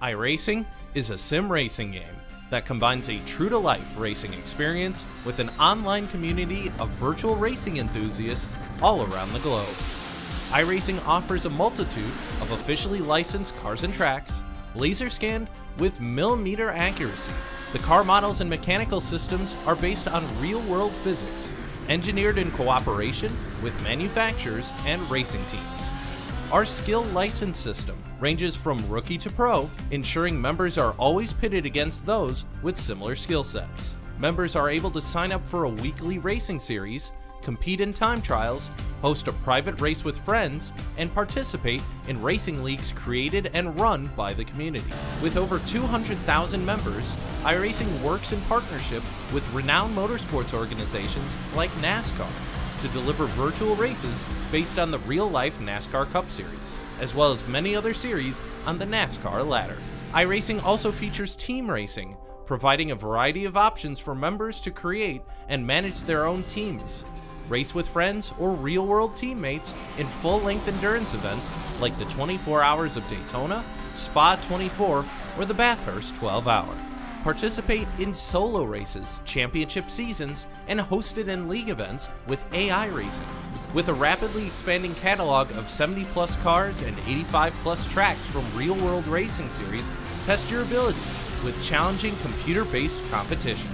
iRacing is a sim racing game that combines a true-to-life racing experience with an online community of virtual racing enthusiasts all around the globe. iRacing offers a multitude of officially licensed cars and tracks, laser scanned with millimeter accuracy. The car models and mechanical systems are based on real-world physics, engineered in cooperation with manufacturers and racing teams. Our skill license system ranges from rookie to pro, ensuring members are always pitted against those with similar skill sets. Members are able to sign up for a weekly racing series, compete in time trials, host a private race with friends, and participate in racing leagues created and run by the community. With over 200,000 members, iRacing works in partnership with renowned motorsports organizations like NASCAR to deliver virtual races based on the real-life NASCAR Cup Series, as well as many other series on the NASCAR ladder. iRacing also features team racing, providing a variety of options for members to create and manage their own teams, race with friends or real-world teammates in full-length endurance events like the 24 Hours of Daytona, Spa 24, or the Bathurst 12-Hour. Participate in solo races, championship seasons, and hosted in league events with AI racing. With a rapidly expanding catalog of 70-plus cars and 85-plus tracks from real-world racing series, test your abilities with challenging computer-based competition.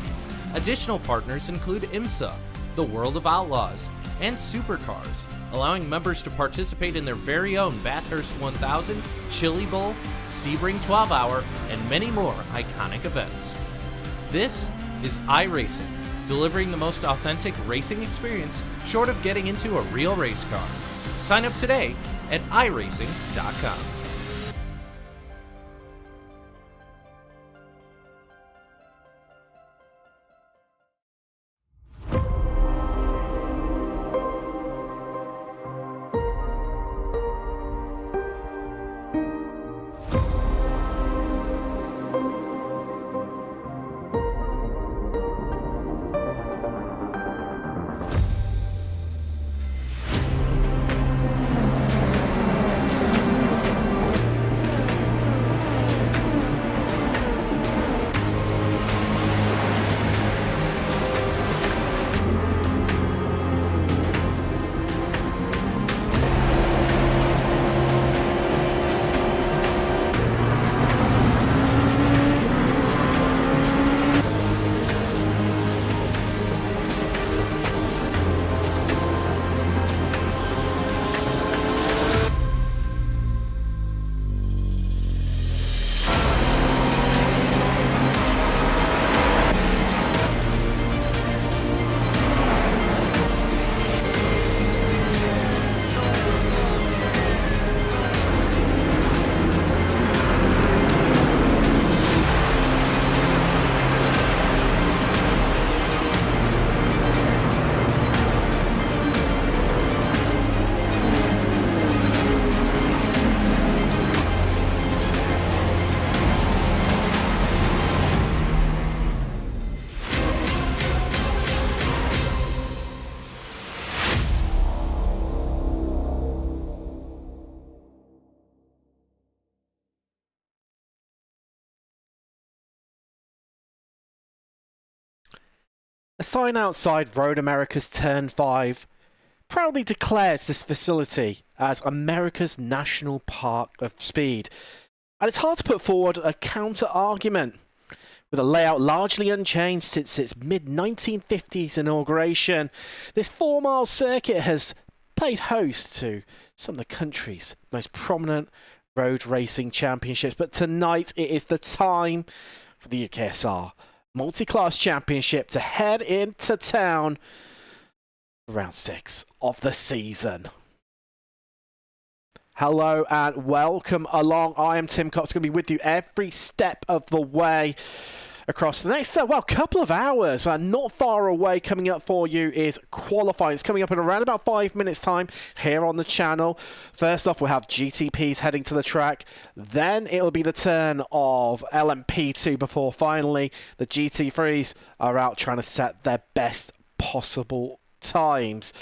Additional partners include IMSA, the World of Outlaws, and Supercars, allowing members to participate in their very own Bathurst 1000, Chili Bowl, Sebring 12-Hour, and many more iconic events. This is iRacing, delivering the most authentic racing experience short of getting into a real race car. Sign up today at iRacing.com. A sign outside Road America's Turn 5 proudly declares this facility as America's National Park of Speed. And it's hard to put forward a counter-argument. With a layout largely unchanged since its mid-1950s inauguration, this 4-mile circuit has played host to some of the country's most prominent road racing championships. But tonight it is the time for the UKSR Multi-Class Championship to head into town for round 6 of the season. Hello and welcome along. I am Tim Cox, going to be with you every step of the way across the next, couple of hours. Not far away. Coming up for you is qualifying. It's coming up in around about 5 minutes time here on the channel. First off, we'll have GTPs heading to the track. Then it'll be the turn of LMP2 before finally the GT3s are out trying to set their best possible times.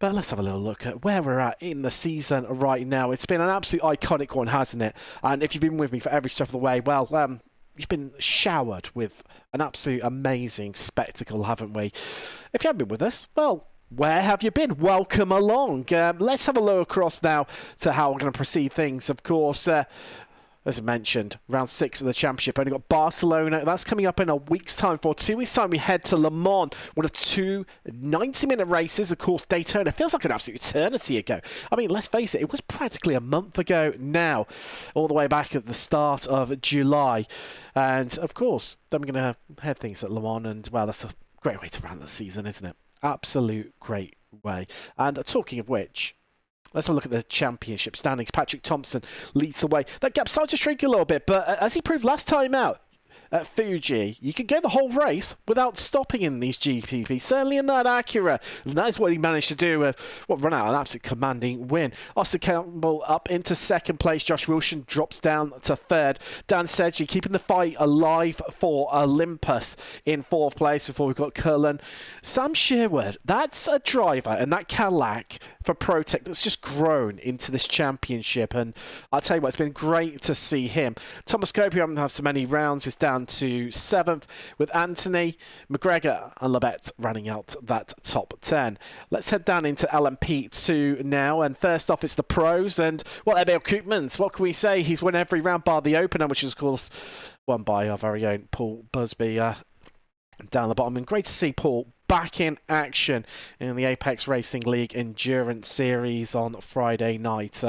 But let's have a little look at where we're at in the season right now. It's been an absolute iconic one, hasn't it? And if you've been with me for every step of the way, well, you've been showered with an absolute amazing spectacle, haven't we? If you haven't been with us, well, where have you been? Welcome along. Let's have a look across now to how we're going to proceed things. Of course, as I mentioned, round 6 of the championship. Only got Barcelona. That's coming up in a week's time. For 2 weeks' time, we head to Le Mans. One of 2 90-minute races. Of course, Daytona feels like an absolute eternity ago. I mean, let's face it, it was practically a month ago now, all the way back at the start of July. And, of course, then we're going to head things at Le Mans. And, well, that's a great way to round the season, isn't it? Absolute great way. And talking of which, let's have a look at the championship standings. Patrick Thompson leads the way. That gap started to shrink a little bit, but as he proved last time out at Fuji, you can go the whole race without stopping in these GPP. Certainly in that Acura. And that is what he managed to do. Run out an absolute commanding win. Austin Campbell up into 2nd place. Josh Wilson drops down to 3rd. Dan Sedgley keeping the fight alive for Olympus in 4th place before we've got Cullen. Sam Sherwood, that's a driver, and that Cadillac for ProTech that's just grown into this championship. And I'll tell you what, it's been great to see him. Thomas Cope, who haven't had so many rounds, is down to 7th, with Anthony, McGregor and Labette running out that top 10. Let's head down into LMP2 now, and first off it's the pros, and well, Emil Koopmans, what can we say? He's won every round bar the opener, which is of course won by our very own Paul Busby down the bottom. And great to see Paul back in action in the Apex Racing League Endurance Series on Friday night.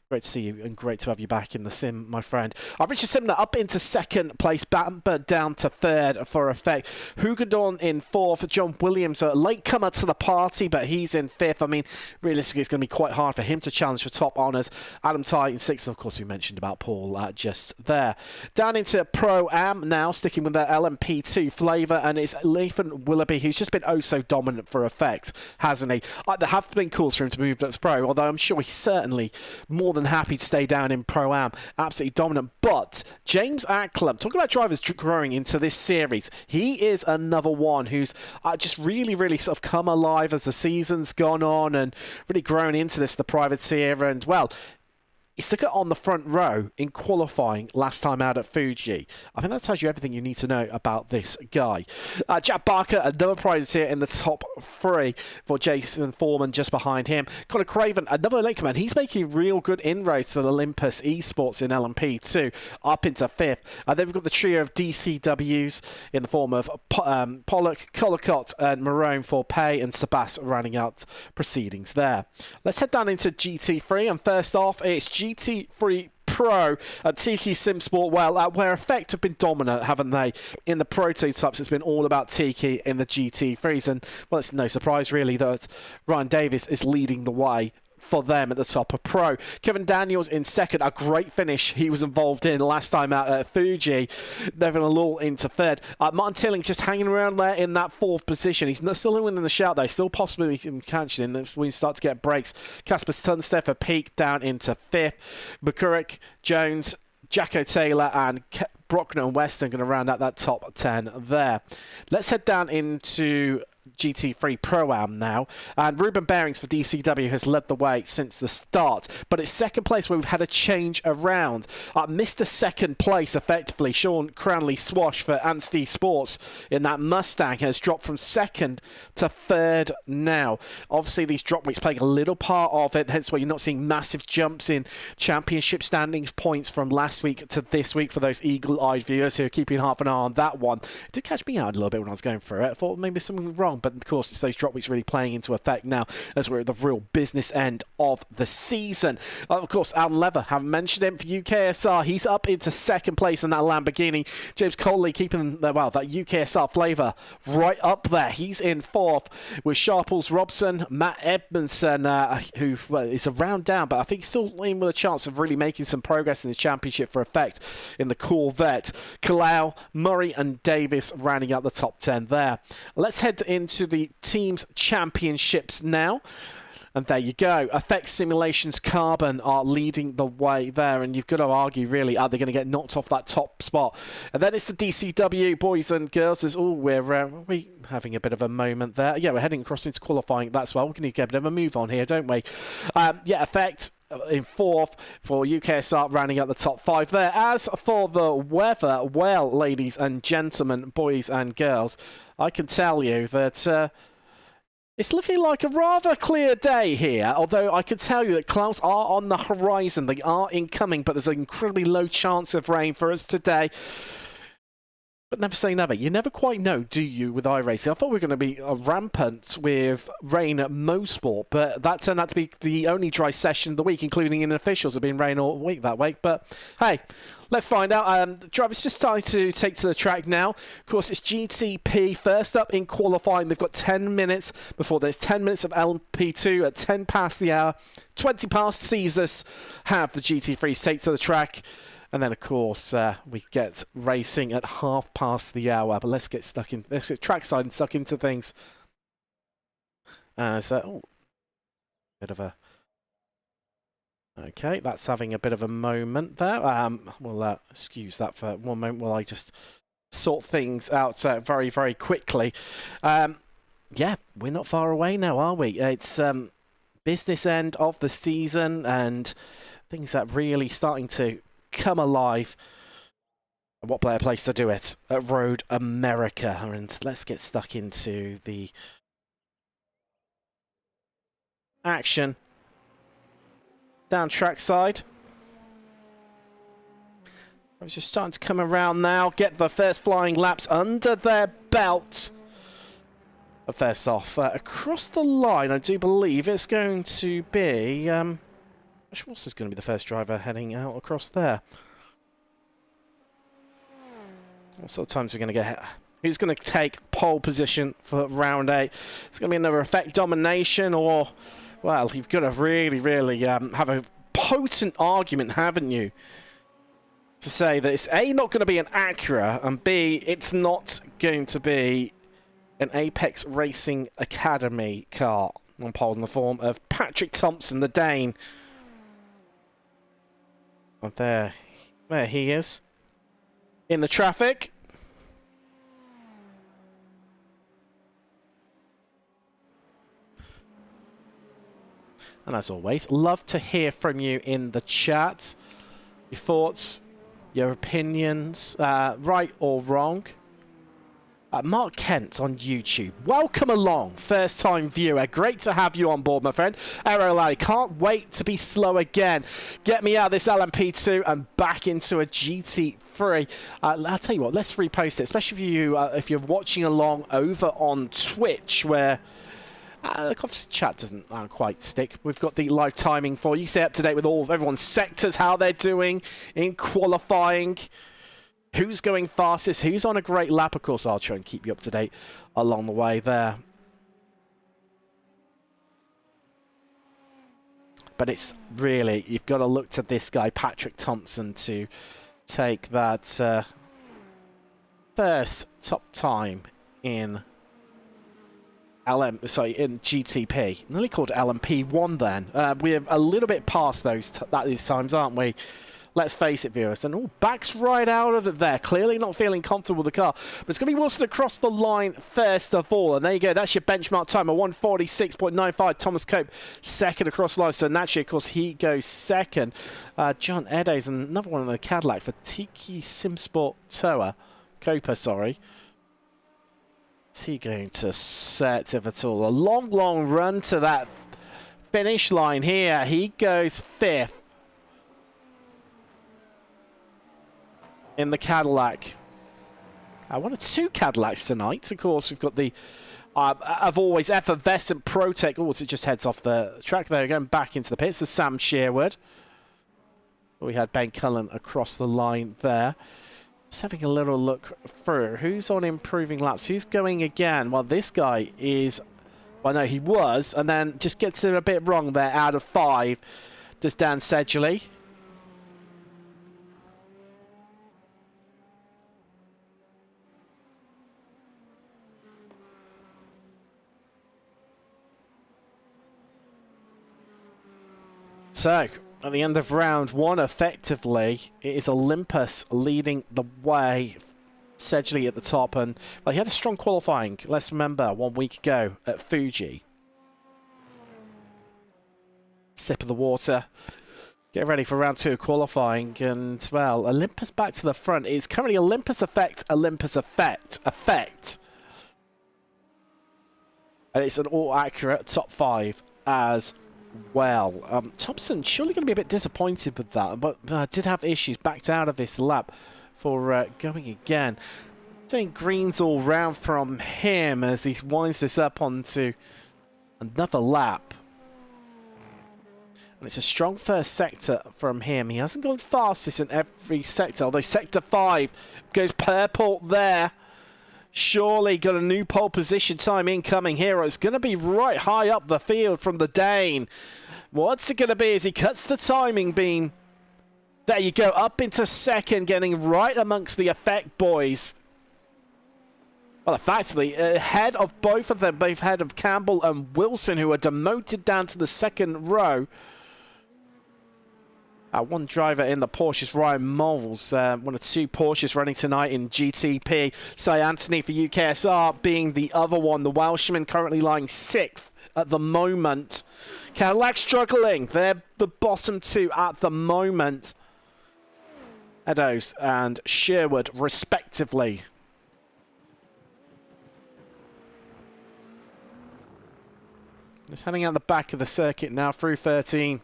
Great to see you and great to have you back in the sim, my friend. Richard Simner up into 2nd place, Bamber down to 3rd for effect. Hugedorn in 4th. John Williams, a latecomer to the party, but he's in 5th. I mean, realistically, it's going to be quite hard for him to challenge for top honours. Adam Ty in 6th. Of course, we mentioned about Paul just there. Down into Pro-Am now, sticking with the LMP2 flavour, and it's Lathan Willoughby, who's just been oh so dominant for effect, hasn't he? There have been calls for him to move up to Pro, although I'm sure he's certainly more than happy to stay down in Pro-Am. Absolutely dominant. But James Acklam, talking about drivers growing into this series, he is another one who's just really sort of come alive as the season's gone on and really grown into this, the privateer. And well, he stuck it on the front row in qualifying last time out at Fuji. I think that tells you everything you need to know about this guy. Jack Barker, another privateer in the top 3 for Jason Foreman just behind him. Connor Craven, another latecomer. He's making real good inroads to the Olympus Esports in LMP2, up into 5th. Then we've got the trio of DCWs in the form of Pollock, Collicott and Marone for Pay, and Sabas rounding out proceedings there. Let's head down into GT3, and first off, it's GT3 Pro at Tiki Sim Sport. Well, where Effect have been dominant, haven't they? In the prototypes, it's been all about Tiki in the GT3s, and well, it's no surprise really that Ryan Davis is leading the way for them at the top of Pro. Kevin Daniels in 2nd, a great finish he was involved in last time out at Fuji. Devin Allul into 3rd. Martin Tilling just hanging around there in that 4th position. He's still winning the shout though, still possibly catching in when we start to get breaks. Casper Tunstead for Peak down into 5th. McCurrick, Jones, Jacko Taylor and Brockner and Weston going to round out that top 10 there. Let's head down into GT3 Pro-Am now, and Ruben Bearings for DCW has led the way since the start, but it's 2nd place where we've had a change around. Mr. 2nd place effectively, Sean Cranley Swash for Anstey Sports in that Mustang has dropped from 2nd to 3rd now. Obviously these drop weeks playing a little part of it, hence why you're not seeing massive jumps in championship standings points from last week to this week for those eagle-eyed viewers who are keeping half an eye on that one. It did catch me out a little bit when I was going through it. I thought maybe something was wrong, but of course it's those drop weeks really playing into effect now as we're at the real business end of the season. Of course, Alan Lever, haven't mentioned him for UKSR. He's up into 2nd place in that Lamborghini. James Coley keeping that UKSR flavour right up there. He's in 4th with Sharples Robson, Matt Edmondson, who is a round down, but I think he's still in with a chance of really making some progress in the championship for effect in the Corvette. Kalau, Murray and Davis rounding out the top 10 there. Let's head into the teams championships now. And there you go. Effect Simulations Carbon are leading the way there. And you've got to argue, really, are they going to get knocked off that top spot? And then it's the DCW, boys and girls. We're having a bit of a moment there. Yeah, we're heading across into qualifying. That's well. We're going to get a bit of a move on here, don't we? Yeah, Effect in fourth for UKSR, rounding out the top 5 there. As for the weather, well, ladies and gentlemen, boys and girls, I can tell you that... it's looking like a rather clear day here, although I can tell you that clouds are on the horizon. They are incoming, but there's an incredibly low chance of rain for us today. But never say never. You never quite know, do you, with iRacing? I thought we were going to be rampant with rain at Mosport, but that turned out to be the only dry session of the week, including in officials. Have been rain all week that week. But hey, let's find out. The drivers just starting to take to the track now. Of course, it's GTP first up in qualifying. They've got 10 minutes before there's 10 minutes of LMP2 at 10 past the hour. 20 past Caesars have the GT3 take to the track. And then, of course, we get racing at half past the hour. But let's get trackside and stuck into things. Bit of a... Okay, that's having a bit of a moment there. We'll excuse that for one moment while I just sort things out very, very quickly. Yeah, we're not far away now, are we? It's business end of the season and things that really starting to come alive. And what better place to do it at Road America? And let's get stuck into the action. Down trackside. I was just starting to come around now, get the first flying laps under their belt. But first off, across the line, I do believe it's going to be... Schwartz is going to be the first driver heading out across there. What sort of times are we going to get? Who's going to take pole position for round 8? It's going to be another Effect Domination, or, well, you've got to really, really have a potent argument, haven't you? To say that it's A, not going to be an Acura, and B, it's not going to be an Apex Racing Academy car on pole in the form of Patrick Thompson, the Dane. And there he is in the traffic. And as always, love to hear from you in the chat. Your thoughts, your opinions, right or wrong. Mark Kent on YouTube. Welcome along, first time viewer. Great to have you on board, my friend. Arrow Laddie, can't wait to be slow again. Get me out of this LMP2 and back into a GT3. I'll tell you what, let's repost it, especially for you if you're watching along over on Twitch, where the chat doesn't quite stick. We've got the live timing for you. Stay up to date with all of everyone's sectors, how they're doing in qualifying. Who's going fastest? Who's on a great lap? Of course, I'll try and keep you up to date along the way there. But it's really, you've got to look to this guy, Patrick Thompson, to take that first top time in in GTP. Nearly called LMP1 then. We're a little bit past these times, aren't we? Let's face it, viewers. And backs right out of it there. Clearly not feeling comfortable with the car. But it's going to be Wilson across the line first of all. And there you go. That's your benchmark time, a 146.95. Thomas Cope second across the line. So naturally, of course, he goes second. John Edes, another one in the Cadillac for Tiki Simsport Toa. Copa, sorry. What's he going to set, if at all? A long, long run to that finish line here. He goes fifth in the Cadillac. One of two Cadillacs tonight. Of course, we've got the, I've always, effervescent Protec. Oh, it just heads off the track there. Going back into the pits. It's Sam Sherwood. We had Ben Cullen across the line there. Just having a little look through. Who's on improving laps? Who's going again? Well, this guy is... Well, no, he was. And then just gets it a bit wrong there out of 5. Does Dan Sedgley. So, at the end of round one, effectively, it is Olympus leading the way. Sedgley at the top, and well, he had a strong qualifying. Let's remember 1 week ago at Fuji. Sip of the water. Get ready for round two of qualifying, and well, Olympus back to the front. It's currently Olympus effect, effect. And it's an all-accurate top 5 as well. Thompson surely going to be a bit disappointed with that, but did have issues, backed out of this lap for going again. Doing greens all round from him as he winds this up onto another lap. And it's a strong first sector from him. He hasn't gone fastest in every sector, although sector 5 goes purple there. Surely got a new pole position time incoming here. It's going to be right high up the field from the Dane. What's it going to be as he cuts the timing beam? There you go, up into second, getting right amongst the effect boys. Well, effectively, ahead of both of them, both ahead of Campbell and Wilson, who are demoted down to the second row. One driver in the Porsche is Ryan Moles, one of 2 Porsches running tonight in GTP. Cy Anthony for UKSR being the other one. The Welshman currently lying 6th at the moment. Cadillac struggling. They're the bottom 2 at the moment. Eddowes and Sherwood, respectively. Just heading out the back of the circuit now through 13.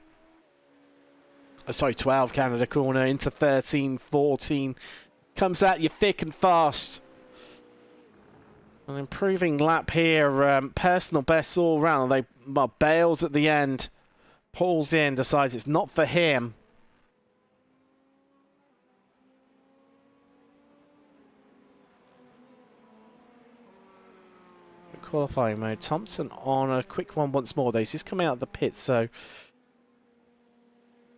Sorry, 12 Canada corner into 13, 14. Comes at you thick and fast. An improving lap here. Personal best all round. They bails at the end. Pulls in, decides it's not for him. Qualifying mode. Thompson on a quick one once more, though. He's coming out of the pit, so...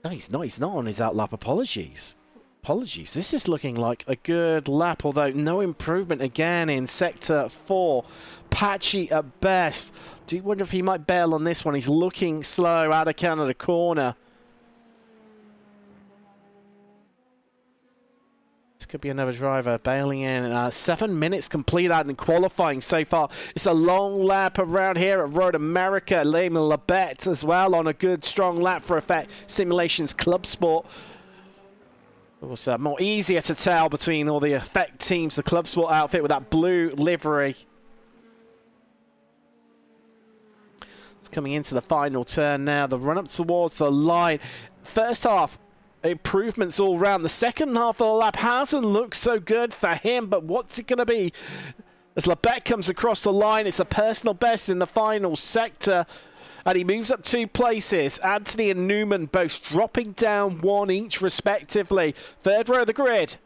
No, he's not. He's not on his outlap. Apologies. This is looking like a good lap, although no improvement again in Sector 4. Patchy at best. Do you wonder if he might bail on this one? He's looking slow out of Canada corner. This could be another driver bailing in. 7 minutes complete out in qualifying so far. It's a long lap around here at Road America. Lame Labette as well on a good strong lap for Effect Simulations Club Sport. It was more easier to tell between all the Effect teams. The Club Sport outfit with that blue livery. It's coming into the final turn now. The run up towards the line. First half. Improvements all round. The second half of the lap hasn't looked so good for him, but what's it going to be? As Labette comes across the line, it's a personal best in the final sector, and he moves up 2 places. Anthony and Newman both dropping down 1 each respectively. Third row of the grid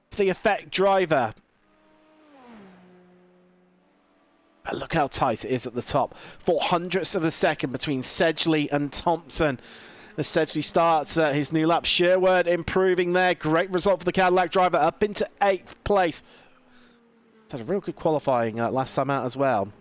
for the Effect driver. But look how tight it is at the top. 400ths of a second between Sedgley and Thompson. As Sedgley starts his new lap. Sherwood improving there. Great result for the Cadillac driver. Up into 8th place. He's had a real good qualifying last time out as well.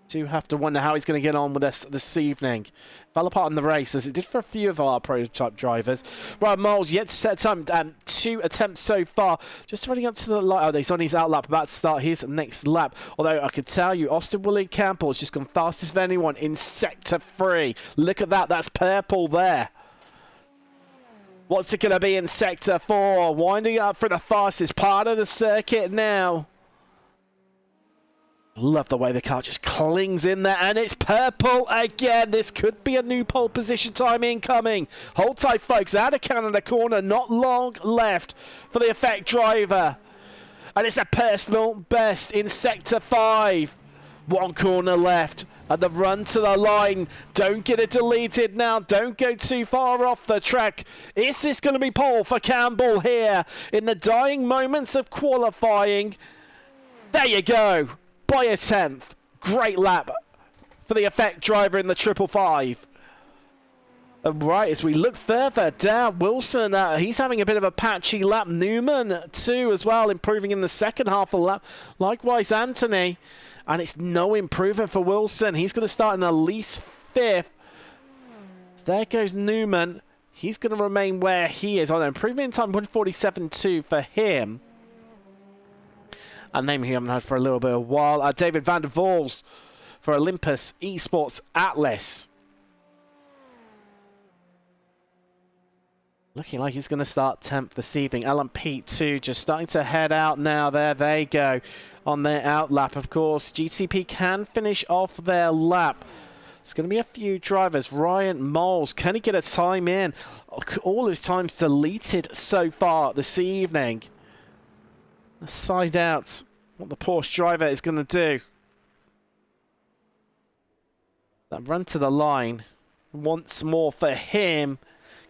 Do have to wonder how he's going to get on with us this evening. Fell apart in the race, as it did for a few of our prototype drivers. Ryan Moles yet to set time. 2 attempts so far. Just running up to the light. Oh, he's on his out lap, about to start his next lap. Although I could tell you, Austin Willie Campbell has just gone fastest of anyone in Sector 3. Look at that. That's purple there. What's it going to be in Sector 4? Winding up for the fastest part of the circuit now. Love the way the car just clings in there, and it's purple again. This could be a new pole position time incoming. Hold tight, folks. Out of Canada corner, not long left for the Effect driver. And it's a personal best in Sector 5. 1 corner left. And the run to the line. Don't get it deleted now. Don't go too far off the track. Is this going to be pole for Campbell here in the dying moments of qualifying? There you go. By a 10th. Great lap for the Effect driver in the 555. Right, as we look further down, Wilson, he's having a bit of a patchy lap. Newman, too, as well, improving in the second half of the lap. Likewise, Anthony. And it's no improvement for Wilson. He's going to start in at least 5th. there goes Newman. He's going to remain where he is. Oh, no, improvement in time, 147.2 for him. A name we haven't heard for a little bit of a while. David van der Waals for Olympus Esports Atlas. Looking like he's going to start 10th this evening. LMP2 just starting to head out now. There they go on their out lap. Of course, GTP can finish off their lap. There's going to be a few drivers. Ryan Moles, can he get a time in? All his times deleted so far this evening. Let's find out what the Porsche driver is going to do. That run to the line once more for him.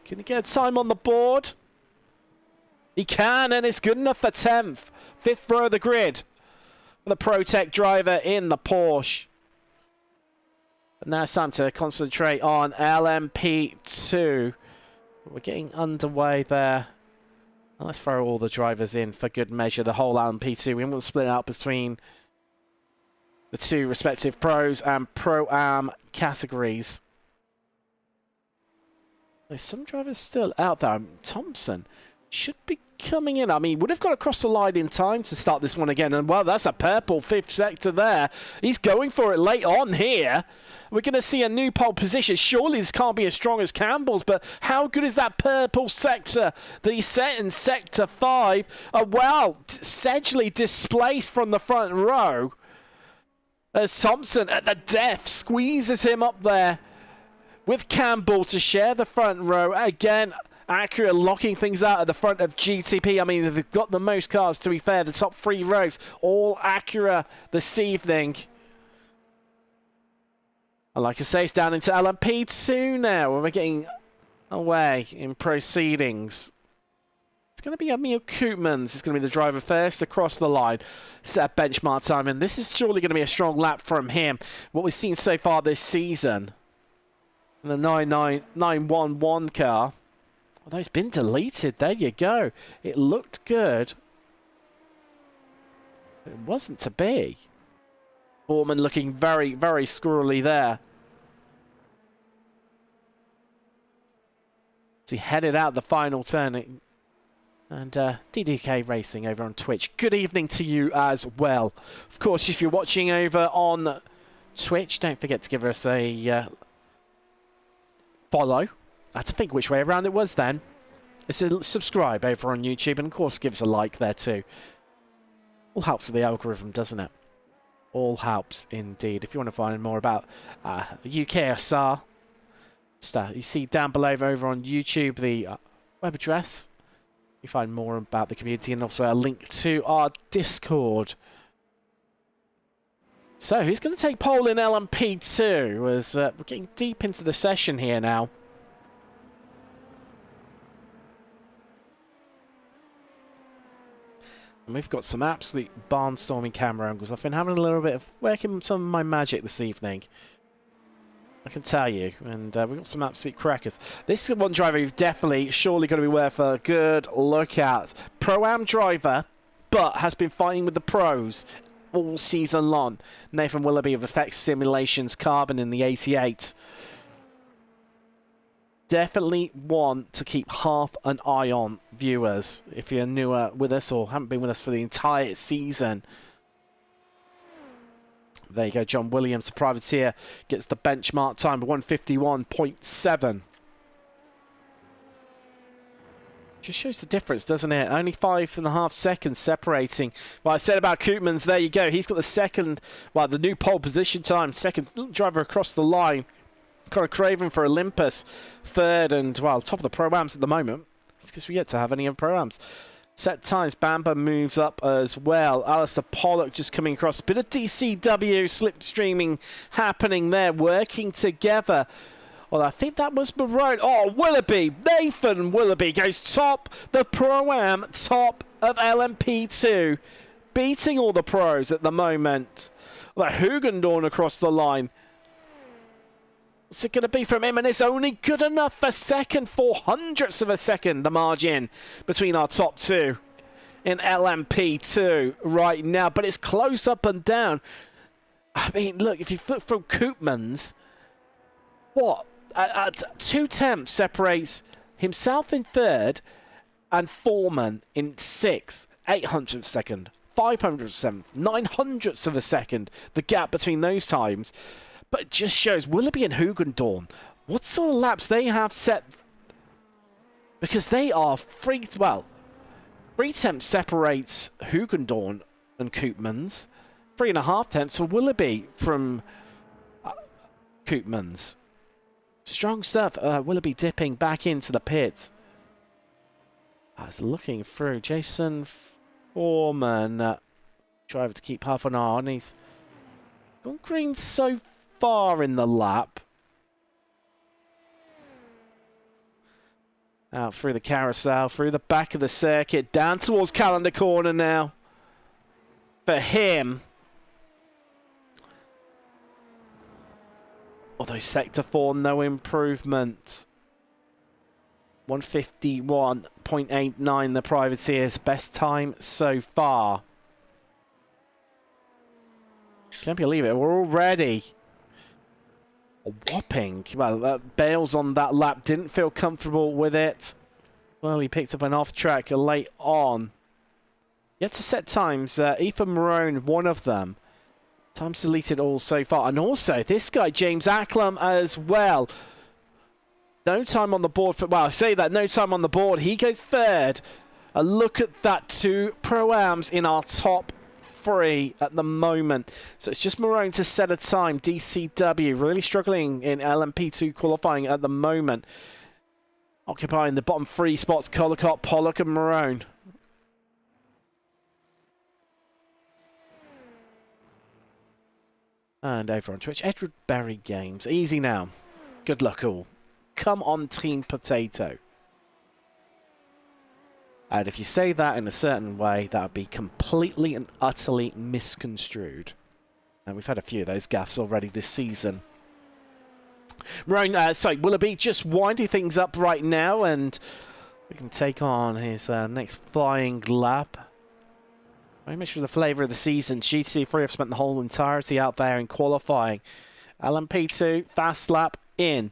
Can he get a time on the board? He can, and it's good enough for 10th. 5th row of the grid. The ProTech driver in the Porsche. But now it's time to concentrate on LMP2. We're getting underway there. And let's throw all the drivers in for good measure. The whole LMP2. We want to split it up between the two respective pros and pro-am categories. There's some drivers still out there. Thompson should be coming in. I mean, would have got across the line in time to start this one again. And, well, that's a purple 5th sector there. He's going for it late on here. We're going to see a new pole position. Surely this can't be as strong as Campbell's, but how good is that purple sector that he set in Sector 5? Well, Sedgley displaced from the front row. As Thompson at the death squeezes him up there with Campbell to share the front row. Again, Acura locking things out at the front of GTP. I mean, they've got the most cars, to be fair. The top 3 rows, all Acura this evening. And like I say, it's down into LMP2 now, where we're getting away in proceedings. It's going to be Emil Koopmans. It's going to be the driver first across the line. Set a benchmark time, and this is surely going to be a strong lap from him. What we've seen so far this season. The 911 car. Although it's been deleted. There you go. It looked good. It wasn't to be. Borman looking very, very squirrely there. As he headed out the final turn. And DDK Racing over on Twitch. Good evening to you as well. Of course, if you're watching over on Twitch, don't forget to give us a follow. I had to think which way around it was then. It's a subscribe over on YouTube, and of course give us a like there too. All helps with the algorithm, doesn't it? All helps indeed. If you want to find more about UKSR stuff, you see down below over on YouTube the web address. You find more about the community and also a link to our Discord. So, who's going to take pole in LMP2? As we're getting deep into the session here now. And we've got some absolute barnstorming camera angles. I've been having a little bit of working some of my magic this evening. I can tell you. And we've got some absolute crackers. This is one driver you've definitely, surely got to be worth a good look at. Pro-Am driver, but has been fighting with the pros all season long. Nathan Willoughby of Effects Simulations Carbon in the 88. Definitely one to keep half an eye on, viewers, if you're newer with us or haven't been with us for the entire season. There you go, John Williams, the privateer, gets the benchmark time of 151.7. Just shows the difference, doesn't it? Only 5.5 seconds separating. Well, I said about Koopmans, there you go. He's got the second, well, the new pole position time, second driver across the line. Connor Craven for Olympus, third, and, well, top of the Pro-Ams at the moment. It's because we yet to have any of the Pro-Ams. Set times, Bamba moves up as well. Alistair Pollock just coming across. Bit of DCW slipstreaming happening there, working together. Well, I think that was Barone. Oh, Willoughby, Nathan Willoughby goes top, the Pro-Am, top of LMP2. Beating all the pros at the moment. Well, Hugendorn across the line. What's it going to be from him? And it's only good enough for second. 0.04 of a second, the margin between our top two in LMP2 right now. But it's close up and down. I mean, look, if you look from Koopmans, what? 2 tenths separates himself in third and Foreman in sixth. 800th of a second, 500th of a second, 900ths of a second, the gap between those times. But it just shows Willoughby and Hugendorn, what sort of laps they have set. Because they are 3 tenths separates Hugendorn and Koopmans. 3.5 tenths for Willoughby from Koopmans. Strong stuff. Willoughby dipping back into the pit. That's looking through. Jason Foreman, driver to keep half an eye on. He's gone green so far in the lap. Out through the carousel, through the back of the circuit, down towards Calendar Corner now. For him. Although Sector 4, no improvement. 151.89 the privateers, best time so far. Can't believe it, we're already a whopping. Well, Bales on that lap didn't feel comfortable with it. Well, he picked up an off track late on. Yet to set times, Ethan Marone, one of them. Times deleted all so far. And also, this guy, James Acklam, as well. No time on the board for, well, I say that, no time on the board. He goes third. A look at that, 2 Pro-Ams in our top 3 at the moment. So it's just Marone to set a time. DCW really struggling in LMP2 qualifying at the moment. Occupying the bottom 3 spots, Collicott, Pollock and Marone. And over on Twitch, Edward Berry Games. Easy now. Good luck all. Come on, Team Potato. And if you say that in a certain way, that would be completely and utterly misconstrued. And we've had a few of those gaffes already this season. Willoughby just winding things up right now, and we can take on his next flying lap. Very much for the flavour of the season. GT3 have spent the whole entirety out there in qualifying. LMP2, fast lap in.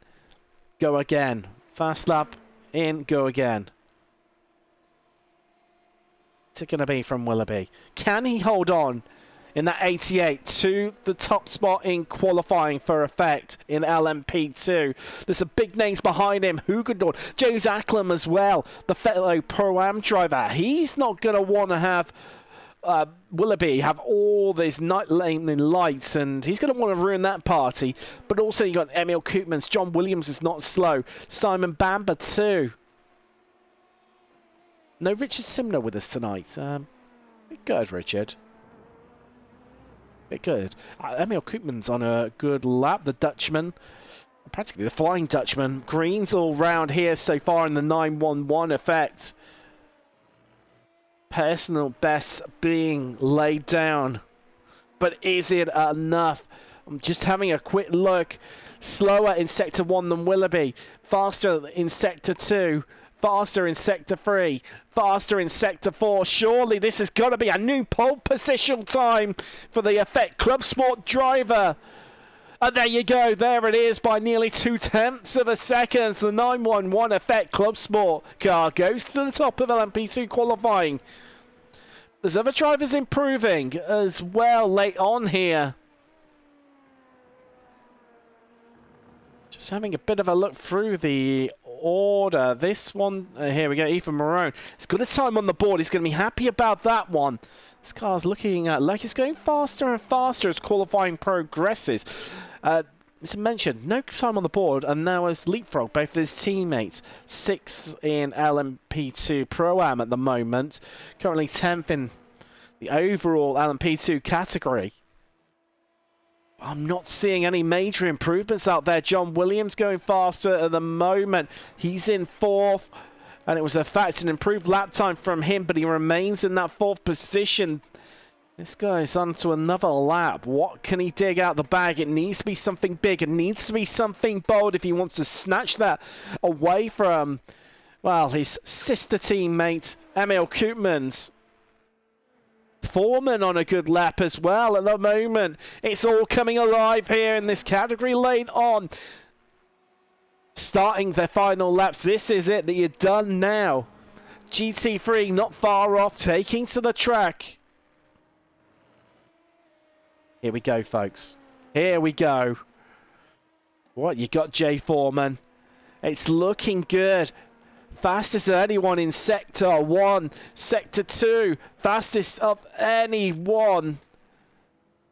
Go again. Fast lap in, go again. What's it going to be from Willoughby? Can he hold on in that 88 to the top spot in qualifying for effect in LMP2? There's some big names behind him. Hugendorn, James Acklam as well, the fellow Pro-Am driver. He's not going to want to have Willoughby have all these night lightning lights, and he's going to want to ruin that party. But also you got Emil Koopmans, John Williams is not slow, Simon Bamber too. No Richard Simner with us tonight. Bit good, Richard. Bit good. Emil Koopmans on a good lap, the Dutchman. Practically the Flying Dutchman. Greens all round here so far in the 911 effect. Personal best being laid down. But is it enough? I'm just having a quick look. Slower in Sector 1 than Willoughby. Faster in Sector 2. Faster in Sector 3. Faster in Sector 4. Surely this has got to be a new pole position time for the Effect Club Sport driver. And there you go. There it is by nearly 2/10 of a second. The 911 Effect Club Sport car goes to the top of LMP2 qualifying. There's other drivers improving as well late on here. Just having a bit of a look through the order. This one, here we go, Ethan Marone. He's got a time on the board. He's going to be happy about that one. This car's looking like it's going faster and faster as qualifying progresses. As mentioned, no time on the board, and now has leapfrog both of his teammates. 6 in LMP2 Pro-Am at the moment. Currently 10th in the overall LMP2 category. I'm not seeing any major improvements out there. John Williams going faster at the moment. He's in 4th, and it was a fact an improved lap time from him, but he remains in that 4th position. This guy's on to another lap. What can he dig out the bag? It needs to be something big. It needs to be something bold if he wants to snatch that away from, well, his sister teammate, Emil Koopmans. Foreman on a good lap as well at the moment. It's all coming alive here in this category late on. starting their final laps. This is it that you're done now. GT3 not far off, taking to the track. Here we go, folks. Here we go. What, you got Jay Foreman. It's looking good. Fastest of anyone in Sector 1. Sector 2. Fastest of anyone.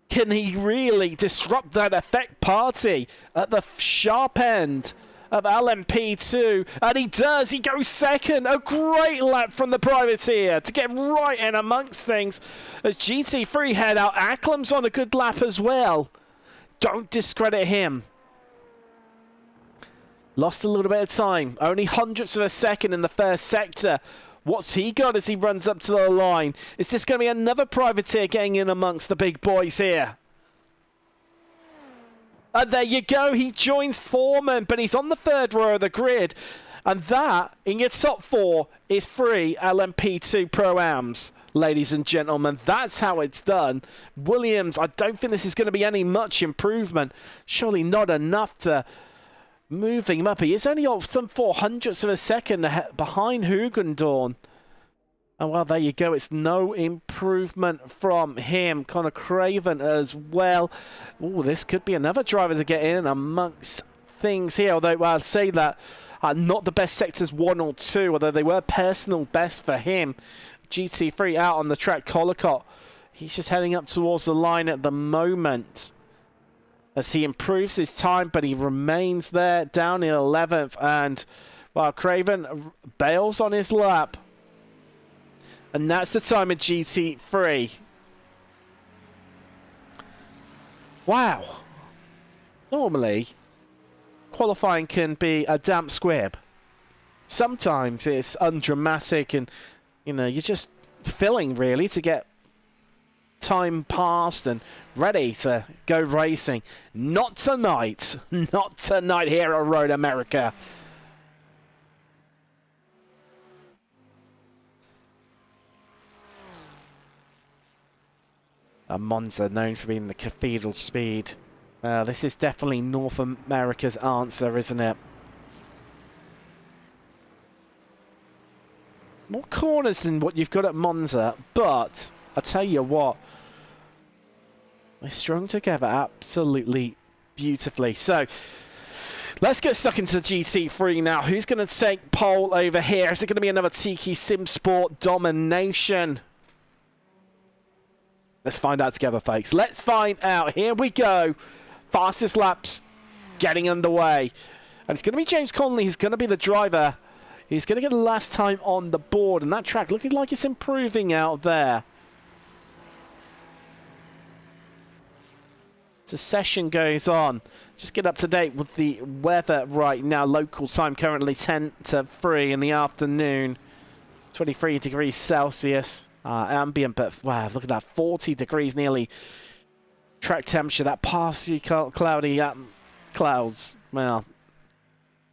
Can he really disrupt that effect party at the sharp end of LMP2? And he does. He goes second. A great lap from the privateer to get right in amongst things as GT3 head out. Acklam's on a good lap as well. Don't discredit him. Lost a little bit of time. Only hundredths of a second in the first sector. What's he got as he runs up to the line? Is this going to be another privateer getting in amongst the big boys here? And there you go. He joins Foreman, but he's on the third row of the grid. And that, in your top 4, is 3 LMP2 Pro-Ams. Ladies and gentlemen, that's how it's done. Williams, I don't think this is going to be any much improvement. Surely not enough to moving him up. He is only off some 400ths of a second behind Hugendorn. And well, there you go. It's no improvement from him. Connor Craven as well. Oh, this could be another driver to get in amongst things here. Although I'll say that not the best sectors 1 or 2, although they were personal best for him. GT3 out on the track. Collicott, he's just heading up towards the line at the moment as he improves his time, but he remains there down in 11th. And while Craven bails on his lap, and that's the time of GT3. Wow. Normally, qualifying can be a damp squib. Sometimes it's undramatic and, you know, you're just filling really to get time passed and ready to go racing. Not tonight. Not tonight here at Road America. Monza, known for being the cathedral speed. This is definitely North America's answer, isn't it? More corners than what you've got at Monza, but I tell you what, they strung together absolutely beautifully. So let's get stuck into the GT3 now. Who's going to take pole over here? Is it going to be another Tiki Sim Sport domination? Let's find out together, folks. Let's find out. Here we go. Fastest laps getting underway. And it's going to be James Conley who's going to be the driver. He's going to get the last time on the board. And that track looking like it's improving out there. The session goes on. Just get up to date with the weather right now. Local time currently 10 to 3 in the afternoon. 23 degrees Celsius. Ambient, but wow, look at that, 40 degrees nearly track temperature. That partially cloudy clouds. Well,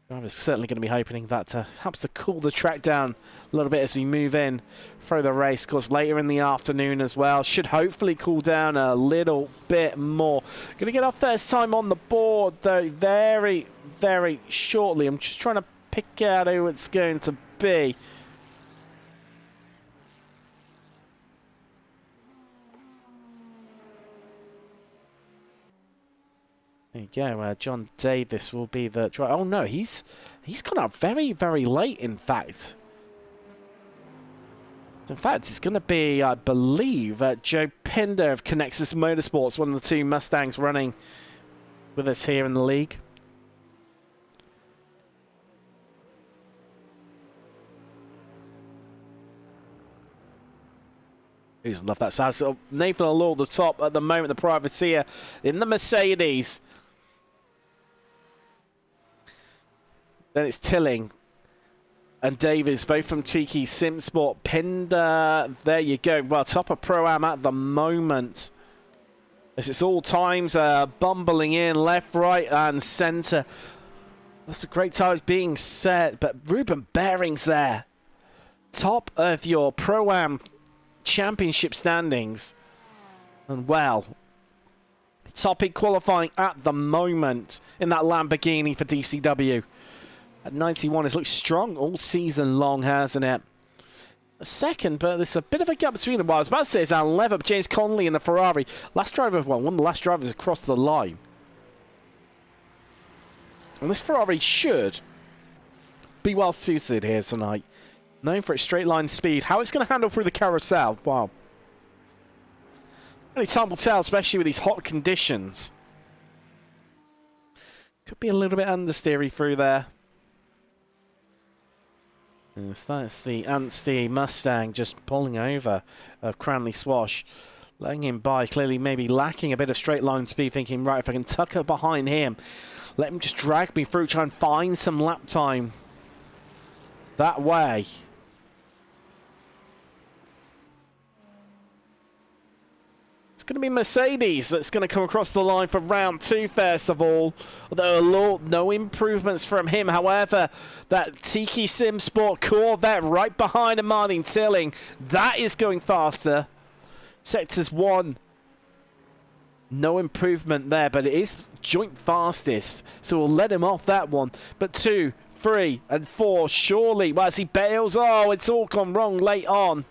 I was certainly going to be hoping that helps to cool the track down a little bit as we move in through the race. Of course, later in the afternoon as well. Should hopefully cool down a little bit more. Going to get our first time on the board, though, very, very shortly. I'm just trying to pick out who it's going to be. There you go. John Davis will be the driver. Oh no, he's gone out very, very late. In fact, it's going to be, I believe, Joe Pinder of Connexus Motorsports, one of the 2 Mustangs running with us here in the league. Who's love that sound? So Nathan Allure, the top at the moment, the privateer in the Mercedes. Then it's Tilling and Davies, both from Tiki Sim Sport. Pinder, there you go. Well, top of Pro-Am at the moment. As it's all times bumbling in left, right, and centre. That's a great times being set, but Ruben Bering's there. Top of your Pro-Am championship standings. And well, top in qualifying at the moment in that Lamborghini for DCW. at 91. It's looked strong all season long, hasn't it? A second, but there's a bit of a gap between them. Well, I was about to say it's Alan Levitt, James Connolly in the Ferrari. Last driver, well, one of the last drivers across the line. And this Ferrari should be well suited here tonight. Known for its straight line speed. How it's going to handle through the carousel, wow. Only time will tell, especially with these hot conditions. Could be a little bit understeery through there. Yes, that's the Anstey Mustang just pulling over of Cranley Swash. Letting him by, clearly maybe lacking a bit of straight line speed, thinking, right, if I can tuck up behind him, let him just drag me through, try and find some lap time that way. It's going to be Mercedes that's going to come across the line for round 2 first of all. Although no improvements from him. However, that Tiki Sim Sport Corvette right behind Martin Tilling, that is going faster. Sectors 1, no improvement there, but it is joint fastest. So we'll let him off that one. But 2, 3, and 4, surely. Well, as he bails, oh, it's all gone wrong late on.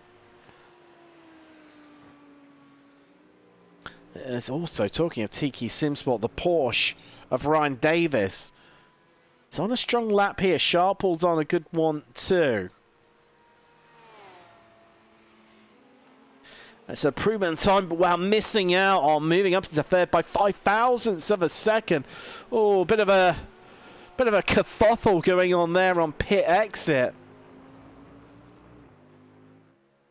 There's also, talking of Tiki Simsport, the Porsche of Ryan Davis. It's on a strong lap here. Sharple's on a good one too. It's a improvement in time, but wow, missing out on moving up into third by 0.005 of a second. Oh, bit of a kerfuffle going on there on pit exit.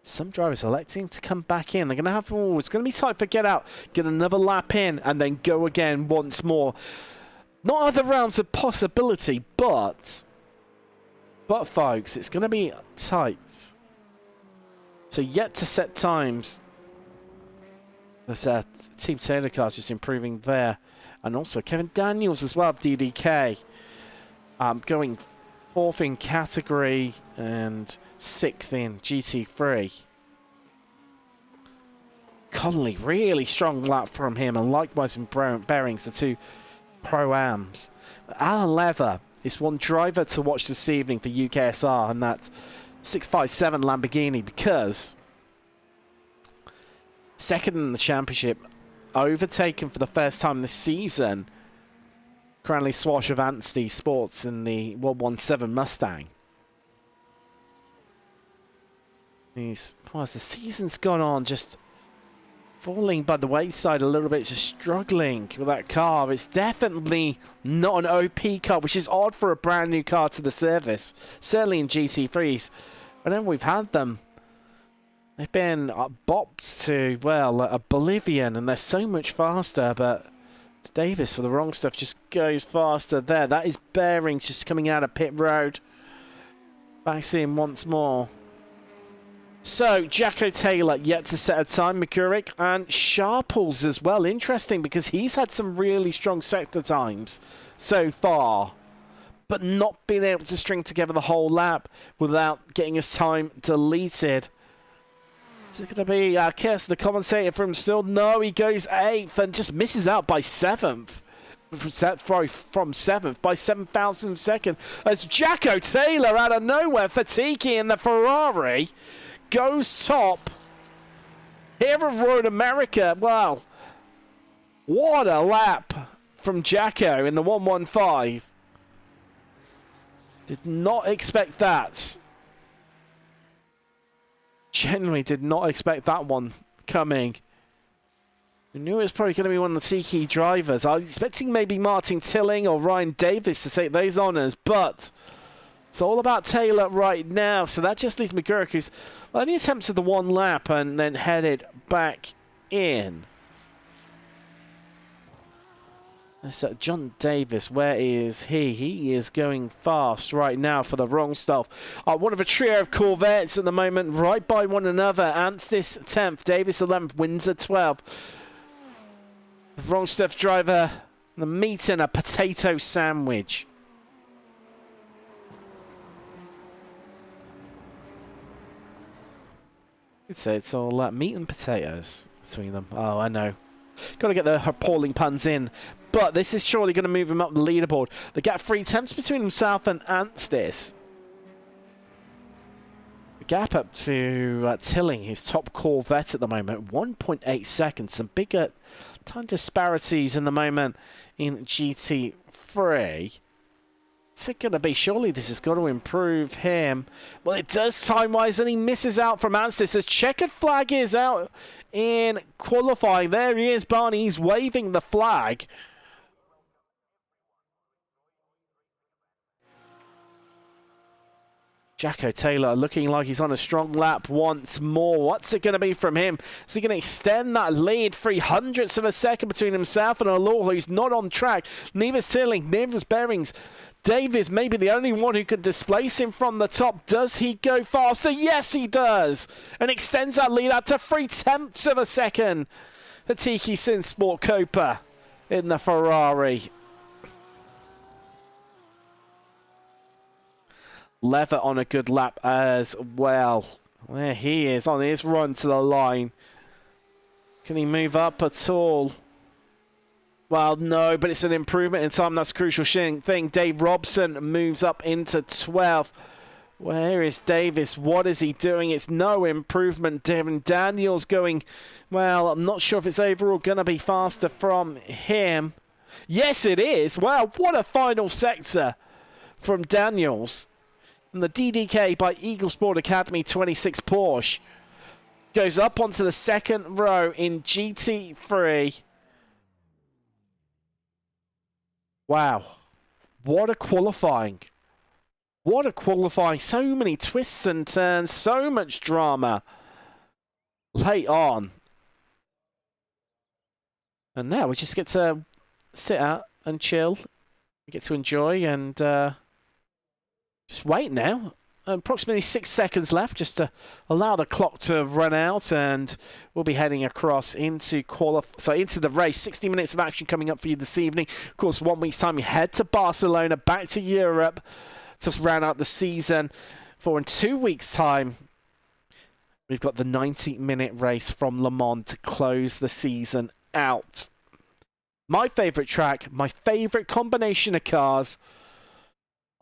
Some drivers electing to come back in. They're going to have, oh, it's going to be tight for get out. Get another lap in and then go again once more. Not other rounds of possibility, but folks, it's going to be tight. So yet to set times. There's Team Taylor cars just improving there. And also Kevin Daniels as well of DDK. Going 4th in category and 6th in GT3. Connolly, really strong lap from him, and likewise in Bearings, the 2 Pro-Ams. Alan Lever is one driver to watch this evening for UKSR, and that 657 Lamborghini, because second in the championship, overtaken for the first time this season, Cranley Swash of Anstey Sports in the 117 Mustang. As the season's gone on, just falling by the wayside a little bit, just struggling with that car. It's definitely not an OP car, which is odd for a brand new car to the service. Certainly in GT3s. Whenever we've had them, they've been bopped to, well, Oblivion, and they're so much faster, but Davis for the wrong stuff just goes faster there. That is Bearings just coming out of pit road. Back in once more. So, Jacko Taylor yet to set a time, McCurrick, and Sharples as well. Interesting, because he's had some really strong sector times so far, but not been able to string together the whole lap without getting his time deleted. Is it going to be Kirs, the commentator from still? No, he goes 8th and just misses out by 7th. From 7th by 7,000 seconds. As Jacko Taylor out of nowhere for Tiki in the Ferrari goes top here at Road America. Wow. What a lap from Jacko in the 115. Did not expect that. Genuinely did not expect that one coming. I knew it was probably going to be one of the Tiki drivers. I was expecting maybe Martin Tilling or Ryan Davis to take those honours, but it's all about Taylor right now. So that just leaves McGurk, who's only attempted the one lap and then headed back in. So John Davis, where is he? He is going fast right now for the wrong stuff. One of a trio of Corvettes at the moment, right by one another. Anstis 10th, Davis 11th, Windsor 12th. The wrong stuff driver, the meat and a potato sandwich. You'd say it's all meat and potatoes between them. Oh, I know. Got to get the appalling puns in. but this is surely going to move him up the leaderboard. The gap 3 attempts between himself and Anstis. The gap up to Tilling, his top Corvette at the moment, 1.8 seconds. Some bigger time disparities in the moment in GT3. What's it going to be? Surely this has got to improve him. Well, it does time-wise, and he misses out from Anstis. His checkered flag is out in qualifying. There he is, Barney. He's waving the flag. Jacko Taylor looking like he's on a strong lap once more. What's it going to be from him? Is he going to extend that lead 0.03 of a second between himself and Allure, who's not on track? Neither's Tilling, neither's Bearings. Davies may be the only one who could displace him from the top. Does he go faster? Yes, he does. And extends that lead out to 0.3 of a second. The Tiki Synsport Copa in the Ferrari. Lever on a good lap as well. There he is on his run to the line. Can he move up at all? Well, no, but it's an improvement in time. That's a crucial thing. Dave Robson moves up into 12th. Where is Davis? What is he doing? It's no improvement. Devin Daniels going, well, I'm not sure if it's overall going to be faster from him. Yes, it is. Wow, what a final sector from Daniels. And the DDK by Eagle Sport Academy 26 Porsche goes up onto the second row in GT3. Wow. What a qualifying. What a qualifying. So many twists and turns. So much drama. Late on. And now we just get to sit out and chill. We get to enjoy and just wait now. Approximately 6 seconds left just to allow the clock to run out, and we'll be heading across into into the race. 60 minutes of action coming up for you this evening. Of course, 1 week's time we head to Barcelona, back to Europe to round out the season. For in 2 weeks' time, we've got the 90-minute race from Le Mans to close the season out. My favourite track, my favourite combination of cars.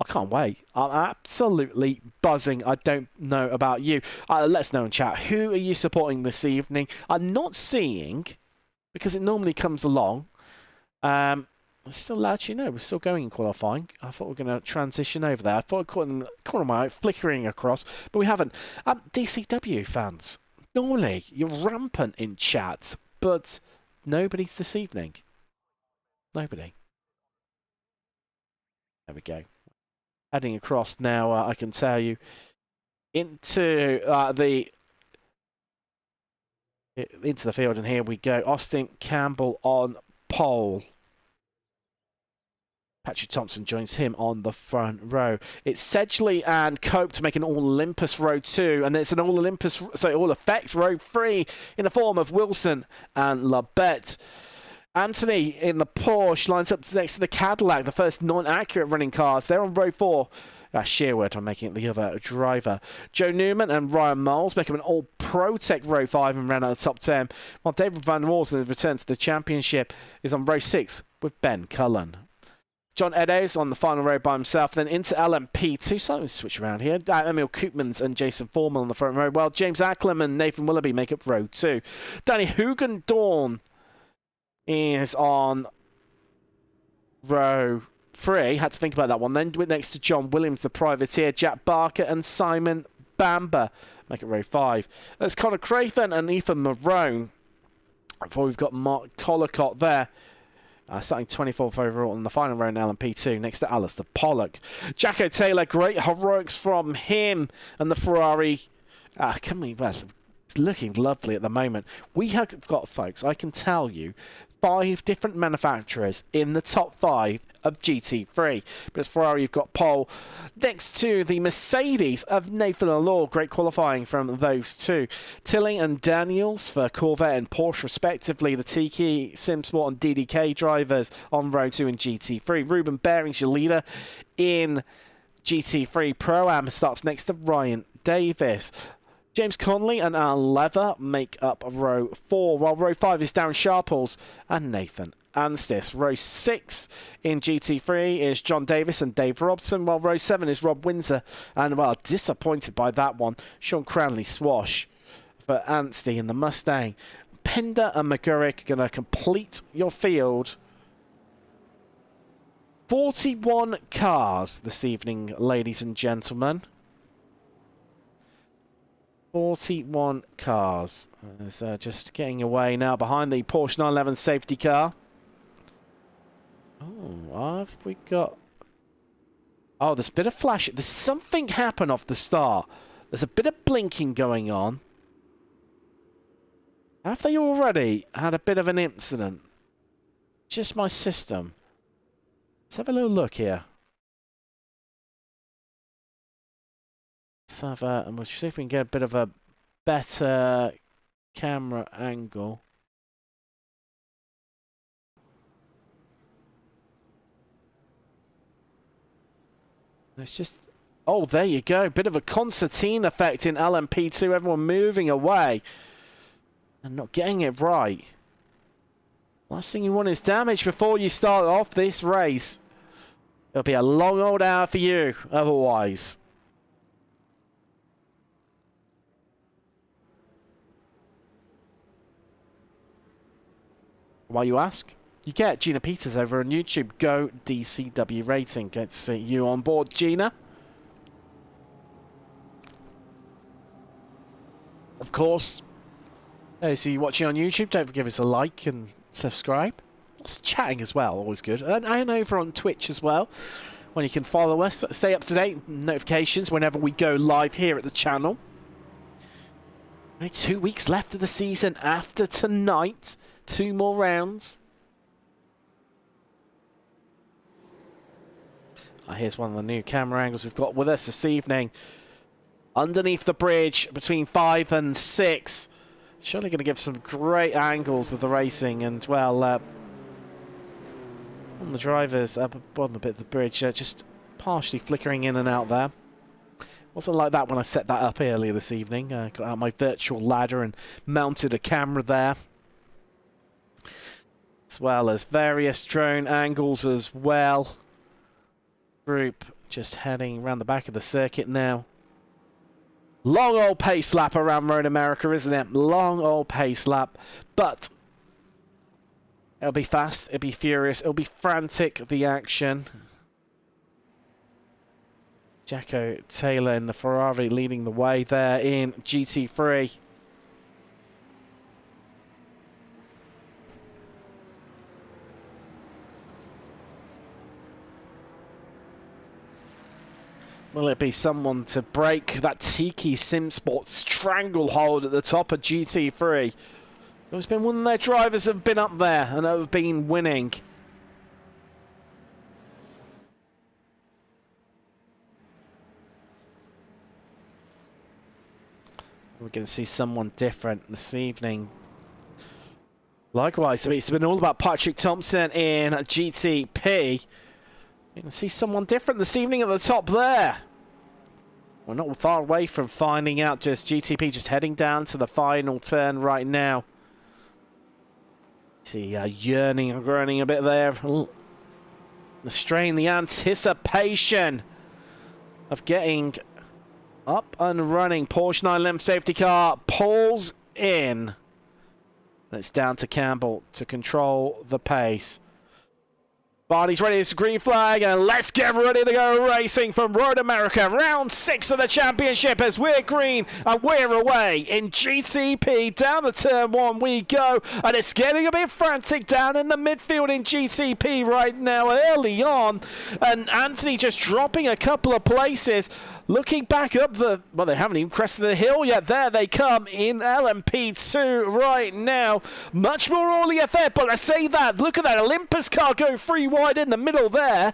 I can't wait. I'm absolutely buzzing. I don't know about you. Let us know in chat. Who are you supporting this evening? I'm not seeing, because it normally comes along. We're still allowed you know. We're still going in qualifying. I thought we were going to transition over there. I thought I caught them corner my eye flickering across, but we haven't. DCW fans, normally you're rampant in chat, but nobody this evening. Nobody. There we go. Heading across now, I can tell you, into the field, and here we go. Austin Campbell on pole. Patrick Thompson joins him on the front row. It's Sedgley and Cope to make an All Olympus row 2, and it's an All Olympus, sorry, All Effect row 3 in the form of Wilson and Labette. Anthony in the Porsche lines up next to the Cadillac, the first non-accurate running cars. They're on row 4. Shearwood, I'm making it the other driver. Joe Newman and Ryan Moles make up an all-pro tech row 5 and ran out the top 10. While David Van Walsen return to the championship is on row 6 with Ben Cullen. John Eddowes on the final row by himself. Then into LMP2. So we switch around here. Emil Koopmans and Jason Foreman on the front row. While James Acklam and Nathan Willoughby make up row 2. Danny Hugendorn is on row 3. Had to think about that one. Then next to John Williams, the privateer, Jack Barker and Simon Bamber make it row 5. That's Connor Craven and Ethan Marone. Before we've got Mark Collicott there. Starting 24th overall in the final row in LMP2 next to Alistair Pollock. Jacko Taylor, great heroics from him and the Ferrari. It's looking lovely at the moment. We have got, folks, I can tell you, 5 different manufacturers in the top 5 of GT3. But as Ferrari, you've got pole next to the Mercedes of Nathan Allure. Great qualifying from those two. Tilling and Daniels for Corvette and Porsche, respectively. The Tiki, Simsport and DDK drivers on row 2 in GT3. Ruben Bearings, your leader in GT3 Pro-Am, starts next to Ryan Davis. James Conley and Alan Leather make up row 4, while row 5 is Darren Sharples and Nathan Anstis. Row 6 in GT3 is John Davis and Dave Robson, while row 7 is Rob Windsor. And, well, disappointed by that one, Sean Cranley Swash for Anstie in the Mustang. Pender and McGurrick going to complete your field. 41 cars this evening, ladies and gentlemen. 41 cars. It's just getting away now behind the Porsche 911 safety car. Oh, have we got... Oh, there's a bit of flash. There's something happened off the start. There's a bit of blinking going on. Have they already had a bit of an incident? Just my system. Let's have a little look here. Let's have a, and we'll see if we can get a bit of a better camera angle. It's just, oh, there you go. Bit of a concertina effect in LMP2. Everyone moving away and not getting it right. Last thing you want is damage before you start off this race. It'll be a long old hour for you otherwise. Why, you ask? You get Gina Peters over on YouTube. Go DCW Rating. Get to see you on board, Gina. Of course, those of you watching on YouTube, don't forget us a like and subscribe. It's chatting as well, always good. And over on Twitch as well, when you can follow us. Stay up to date, notifications whenever we go live here at the channel. Only 2 weeks left of the season after tonight. 2 more rounds. Here's one of the new camera angles we've got with us this evening. Underneath the bridge between 5 and 6. Surely going to give some great angles of the racing. And, well, on the drivers up on the bit of the bridge, just partially flickering in and out there. Wasn't like that when I set that up earlier this evening. Got out my virtual ladder and mounted a camera there. As well as various drone angles as well. Group just heading around the back of the circuit now. Long old pace lap around Road America, isn't it? Long old pace lap. But it'll be fast, it'll be furious, it'll be frantic, the action. Jacko Taylor in the Ferrari leading the way there in GT3. Will it be someone to break that Tiki Simsport stranglehold at the top of GT3? There's been one of their drivers have been up there and have been winning. We're going to see someone different this evening. Likewise, it's been all about Patrick Thompson in GTP. You can see someone different this evening at the top there. We're not far away from finding out. Just GTP just heading down to the final turn right now. See, yearning and groaning a bit there. The strain, the anticipation of getting up and running. Porsche 911 safety car pulls in. And it's down to Campbell to control the pace. Barney's ready, it's a green flag, and let's get ready to go racing from Road America. Round 6 of the championship as we're green and we're away in GTP. Down to turn 1 we go, and it's getting a bit frantic down in the midfield in GTP right now early on. And Anthony just dropping a couple of places. Looking back up the... Well, they haven't even crested the hill yet. There they come in LMP2 right now. Much more orderly affair, but I say that. Look at that Olympus car going 3 wide in the middle there.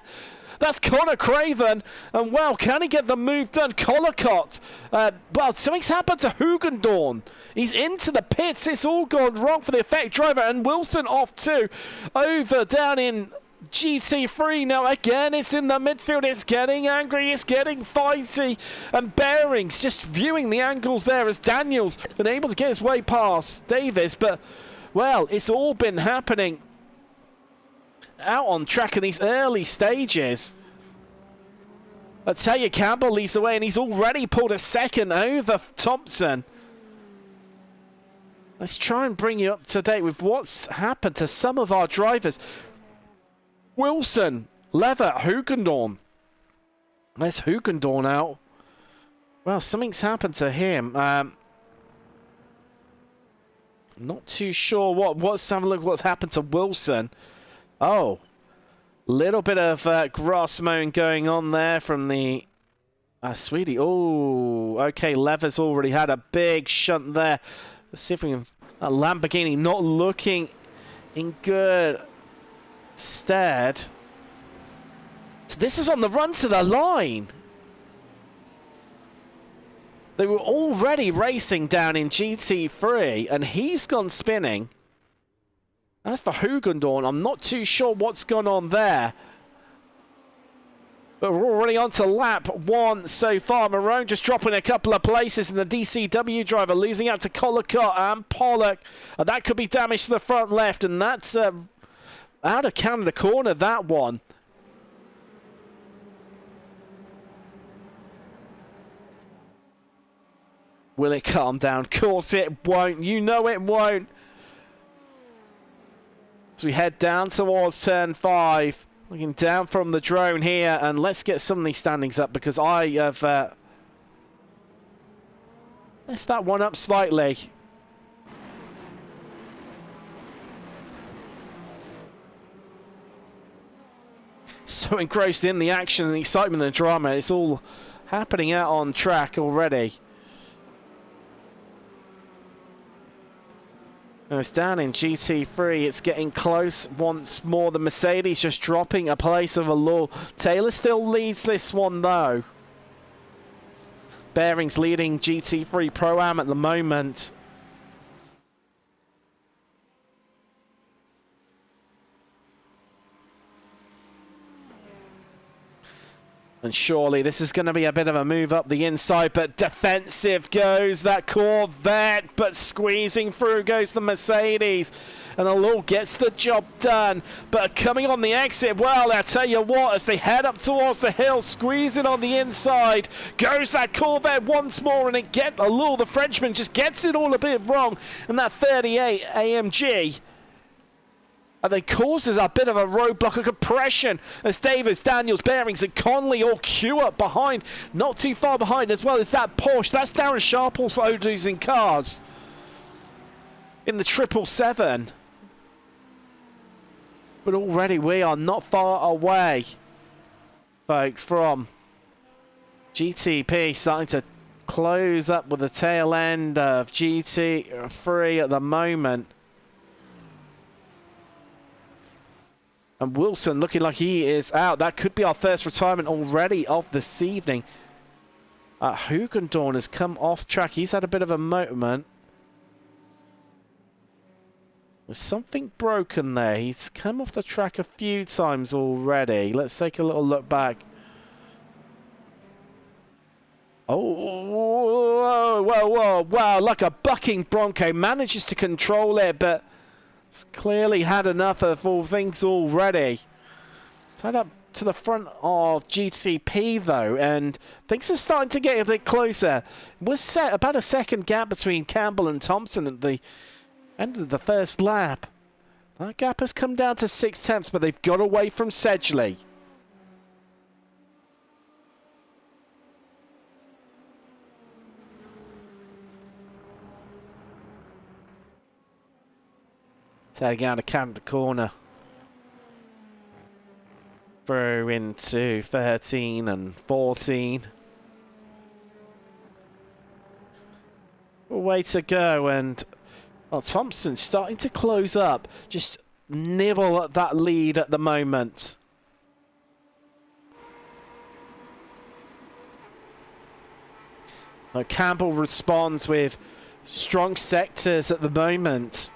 That's Connor Craven. And, well, can he get the move done? Collicott. Well, something's happened to Hugendorn. He's into the pits. It's all gone wrong for the effect driver. And Wilson off too. Over down in... GT3 now again, it's in the midfield, it's getting angry, it's getting fighty, and Bearings just viewing the angles there as Daniels been able to get his way past Davis, but well, it's all been happening out on track in these early stages. I tell you, Campbell leads the way, and he's already pulled a second over Thompson. Let's try and bring you up to date with what's happened to some of our drivers. Wilson, Lever, Hugendorn. There's Hugendorn out. Well, something's happened to him. Not too sure what. Let's have a look what's happened to Wilson. Oh, little bit of grass mowing going on there from the Sweetie. Oh, okay. Lever's already had a big shunt there. Let's see if we can. Lamborghini not looking in good stead. So this is on the run to the line. They were already racing down in GT3, and he's gone spinning. As for Hugendorn, I'm not too sure what's gone on there. But we're already on to lap 1 so far. Marone just dropping a couple of places, and the DCW driver losing out to Collicott and Pollock. And that could be damage to the front left, and that's out of Canada corner, that one. Will it calm down? Of course it won't. You know it won't. As we head down towards turn 5. Looking down from the drone here. And let's get some of these standings up, because I have messed that one up slightly. So engrossed in the action and the excitement and the drama. It's all happening out on track already. It's down in GT3. It's getting close once more. The Mercedes just dropping a place of a law. Taylor still leads this one, though. Bearings leading GT3 Pro-Am at the moment. And surely this is going to be a bit of a move up the inside, but defensive goes that Corvette, but squeezing through goes the Mercedes. And Alul gets the job done, but coming on the exit, well, I tell you what, as they head up towards the hill, squeezing on the inside, goes that Corvette once more, and Alul, the Frenchman, just gets it all a bit wrong, and that 38 AMG. And then causes a bit of a roadblock of compression as Davis, Daniels, Bearings and Conley all queue up behind. Not too far behind as well as that Porsche. That's Darren Sharp also losing cars in the 777. But already we are not far away, folks, from GTP starting to close up with the tail end of GT3 at the moment. And Wilson looking like he is out. That could be our first retirement already of this evening. Hugendorn has come off track. He's had a bit of a moment. There's something broken there. He's come off the track a few times already. Let's take a little look back. Oh, whoa, wow. Like a bucking Bronco. Manages to control it, but it's clearly had enough of all things already. Tied up to the front of GTP though, and things are starting to get a bit closer. It was set about a second gap between Campbell and Thompson at the end of the first lap. That gap has come down to 6/10, but they've got away from Sedgley. Taking out a Canada corner. Through into 13 and 14. Way to go, and well, Thompson's starting to close up. Just nibble at that lead at the moment. Now Campbell responds with strong sectors at the moment.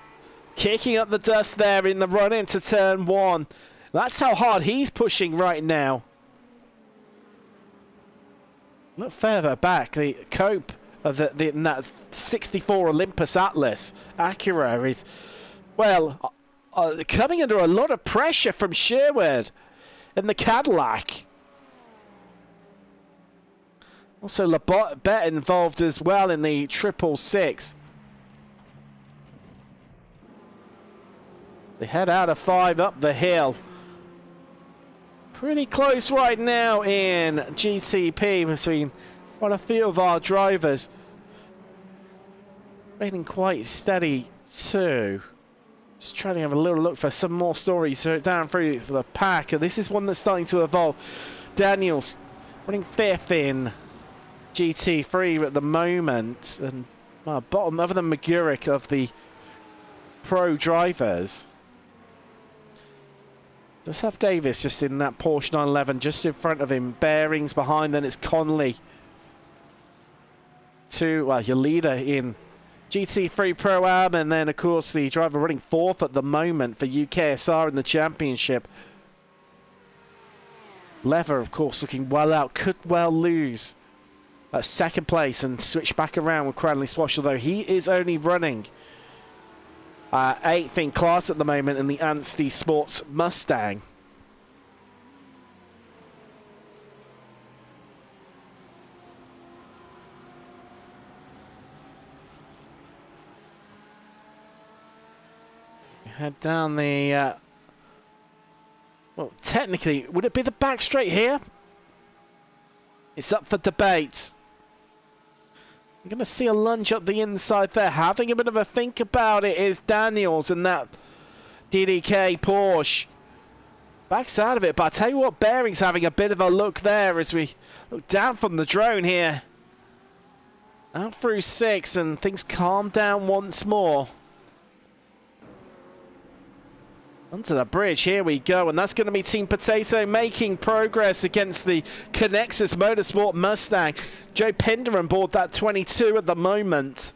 Kicking up the dust there in the run into turn 1. That's how hard he's pushing right now. Look further back, the cope of that 64 Olympus Atlas Acura is, well, coming under a lot of pressure from Sherwood in the Cadillac. Also, Labette involved as well in the 666. They head out of 5 up the hill. Pretty close right now in GTP between quite a few of our drivers. Remaining quite steady too. Just trying to have a little look for some more stories down through for the pack. And this is one that's starting to evolve. Daniels running 5th in GT3 at the moment. And bottom other than McGurrick of the pro drivers. Let's have Davis just in that Porsche 911 just in front of him. Bearings behind, then it's Conley. Well, your leader in GT3 Pro-Am, and then, of course, the driver running 4th at the moment for UKSR in the championship. Lever, of course, looking well out. Could well lose at 2nd place and switch back around with Cranley Swash, although he is only running 8th in class at the moment in the Anstey Sports Mustang. Head down the... well, technically, would it be the back straight here? It's up for debate. I'm going to see a lunge up the inside there. Having a bit of a think about it is Daniels in that DDK Porsche. Backs out of it, but I tell you what, Bearing's having a bit of a look there as we look down from the drone here. Out through 6 and things calm down once more. Onto the bridge, here we go, and that's going to be Team Potato making progress against the Connexus Motorsport Mustang. Joe Pinder on board that 22 at the moment.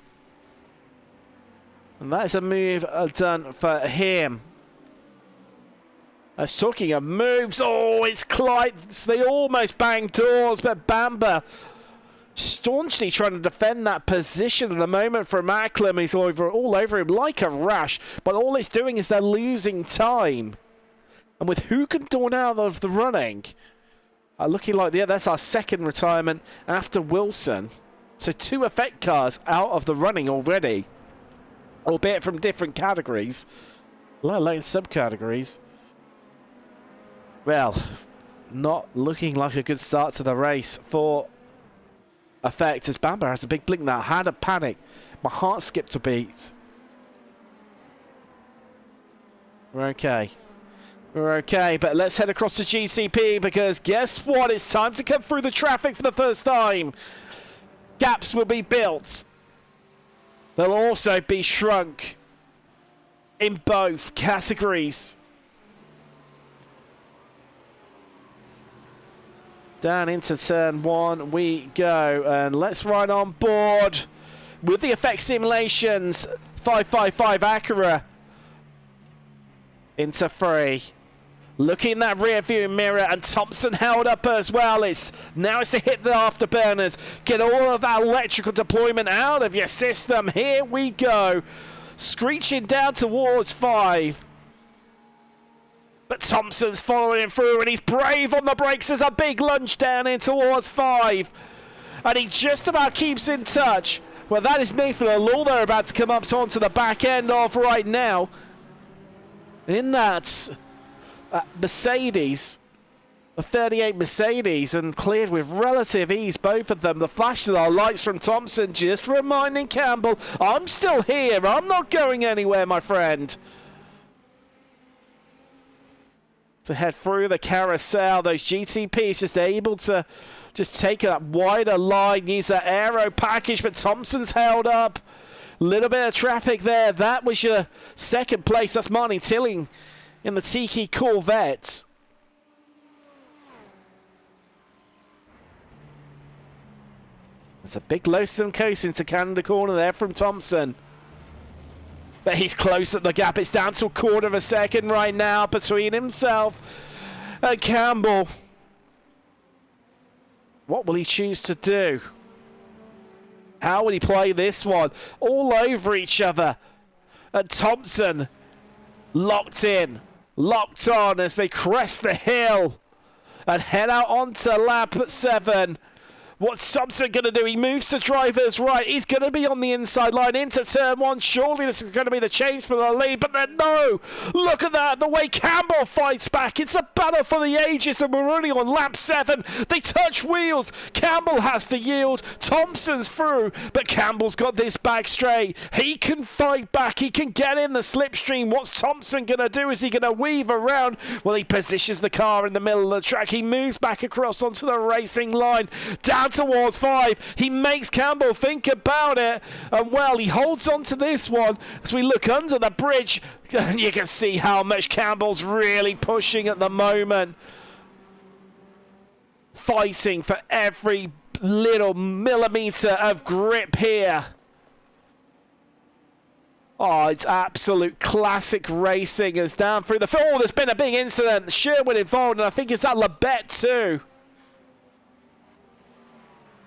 And that is a move done for him. Talking of moves, oh, it's Clyde. They almost banged doors, but Bamber staunchly trying to defend that position at the moment from Acklam. He's all over him like a rash, but all it's doing is they're losing time. And with Hookendawn out of the running, looking like that's our 2nd retirement after Wilson. So 2 effect cars out of the running already, albeit from different categories, let alone subcategories. Well, not looking like a good start to the race for Effect as Bamber has a big blink now. Had a panic. My heart skipped a beat. We're okay. We're okay, but let's head across to GCP because guess what? It's time to come through the traffic for the first time. Gaps will be built. They'll also be shrunk in both categories. Down into turn 1 we go, and let's ride on board with the effect simulations. 555 Acura into 3. Looking in that rear view mirror, and Thompson held up as well. Now it's to hit the afterburners. Get all of that electrical deployment out of your system. Here we go. Screeching down towards 5. But Thompson's following him through, and he's brave on the brakes. There's a big lunge down in towards 5. And he just about keeps in touch. Well, that is Nathan Law they're about to come up onto the back end of right now. In that Mercedes, a 38 Mercedes, and cleared with relative ease, both of them. The flashes of our lights from Thompson just reminding Campbell, I'm still here. I'm not going anywhere, my friend. To head through the carousel, those GTPs just able to just take a wider line, use that aero package, but Thompson's held up. Little bit of traffic there. That was your 2nd place. That's Marnie Tilling in the Tiki Corvette. There's a big Lowsome coast into Canada corner there from Thompson. But he's close at the gap. It's down to a 1/4 of a second right now between himself and Campbell. What will he choose to do? How will he play this one? All over each other. And Thompson Locked in, locked on as they crest the hill and head out onto lap 7. What's Thompson going to do? He moves to driver's right. He's going to be on the inside line into turn 1. Surely this is going to be the change for the lead. But then, no! Look at that. The way Campbell fights back. It's a battle for the ages. And we're only on lap 7. They touch wheels. Campbell has to yield. Thompson's through. But Campbell's got this back straight. He can fight back. He can get in the slipstream. What's Thompson going to do? Is he going to weave around? Well, he positions the car in the middle of the track. He moves back across onto the racing line. Down towards 5. He makes Campbell think about it, and well, he holds on to this one as we look under the bridge, and you can see how much Campbell's really pushing at the moment, fighting for every little millimeter of grip here. Oh, it's absolute classic racing as down through the... Oh, there's been a big incident. Sherwood involved, and I think it's at Labette too.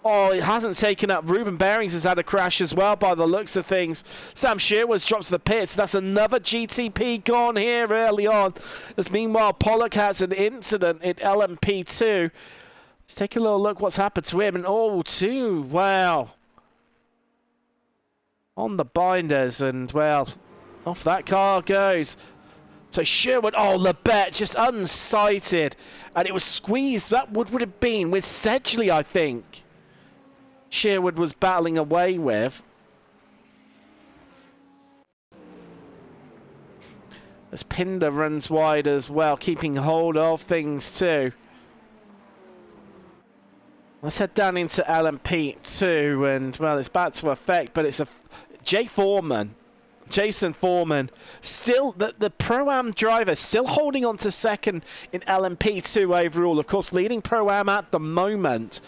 Oh, it hasn't taken up. Ruben Bearings has had a crash as well by the looks of things. Sam Sherwood's dropped to the pits. That's another GTP gone here early on. As meanwhile, Pollock has an incident in LMP2. Let's take a little look what's happened to him. And oh, 2. Wow. On the binders. And, well, off that car goes. So Sherwood, oh, Labette just unsighted. And it was squeezed. That would have been with Sedgley, I think. Sherwood was battling away with. As Pinder runs wide as well, keeping hold of things too. Let's head down into LMP2, and well, it's back to effect, but it's a Jason Foreman, still the Pro-Am driver, still holding on to second in LMP2 overall. Of course, leading Pro-Am at the moment.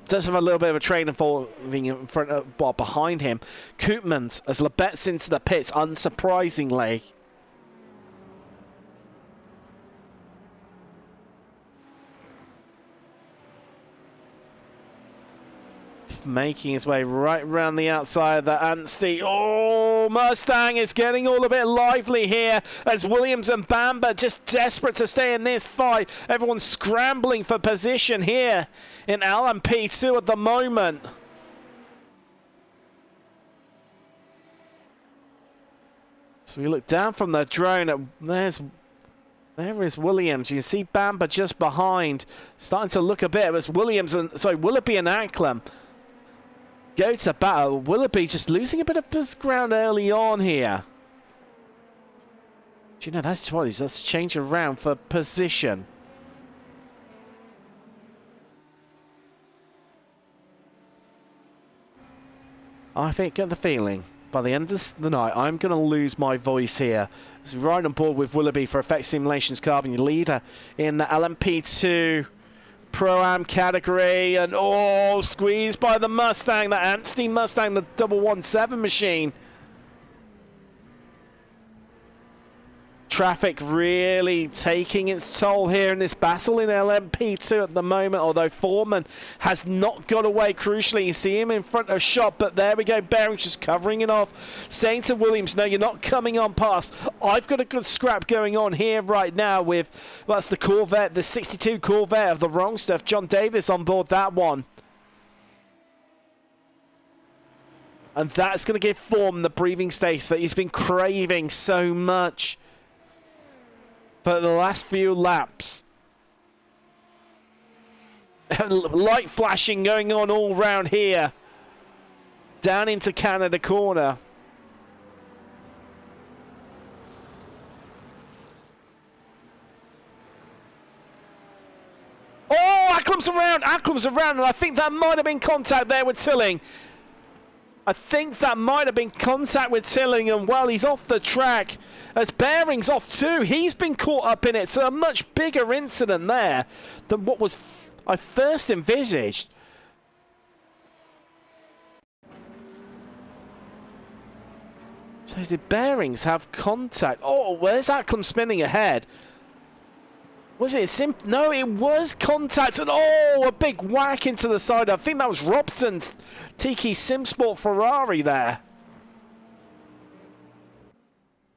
Does have a little bit of a train falling in front of, well, behind him. Koopmans as Labette's into the pits, unsurprisingly. Making his way right around the outside of the Anstey. Oh, Mustang is getting all a bit lively here as Williams and Bamber just desperate to stay in this fight. Everyone's scrambling for position here in LMP2 at the moment. So we look down from the drone at there is Williams. You can see Bamber just behind, starting to look a bit. It was Williams and Willoughby and Acklam go to battle. Willoughby just losing a bit of ground early on here. Do you know, that's what he's... Let's change around for position. I think, get the feeling, by the end of the night, I'm going to lose my voice here. As we ride on board with Willoughby for Effect Simulations Carbon, leader in the LMP2 Pro-Am category, and oh, squeezed by the Mustang, the Anstey Mustang, the 117 machine. Traffic really taking its toll here in this battle in LMP2 at the moment, although Foreman has not got away crucially. You see him in front of shot, but there we go. Bearings just covering it off, saying to Williams, no, you're not coming on past. I've got a good scrap going on here right now with, well, that's the Corvette, the 62 Corvette of the wrong stuff. John Davis on board that one. And that's going to give Foreman the breathing space that he's been craving so much for the last few laps. Light flashing going on all round here. Down into Canada corner. Oh, Acklam's around, and I think that might have been contact there with Tilling. I think that might have been contact with Tilling, and well, he's off the track. As Bearings off too, he's been caught up in it. So a much bigger incident there than what was I first envisaged. So did Bearings have contact? Oh, where's Acklam spinning ahead? Was it no, it was contact, and oh, a big whack into the side. I think that was Robson's Tiki Simsport Ferrari there.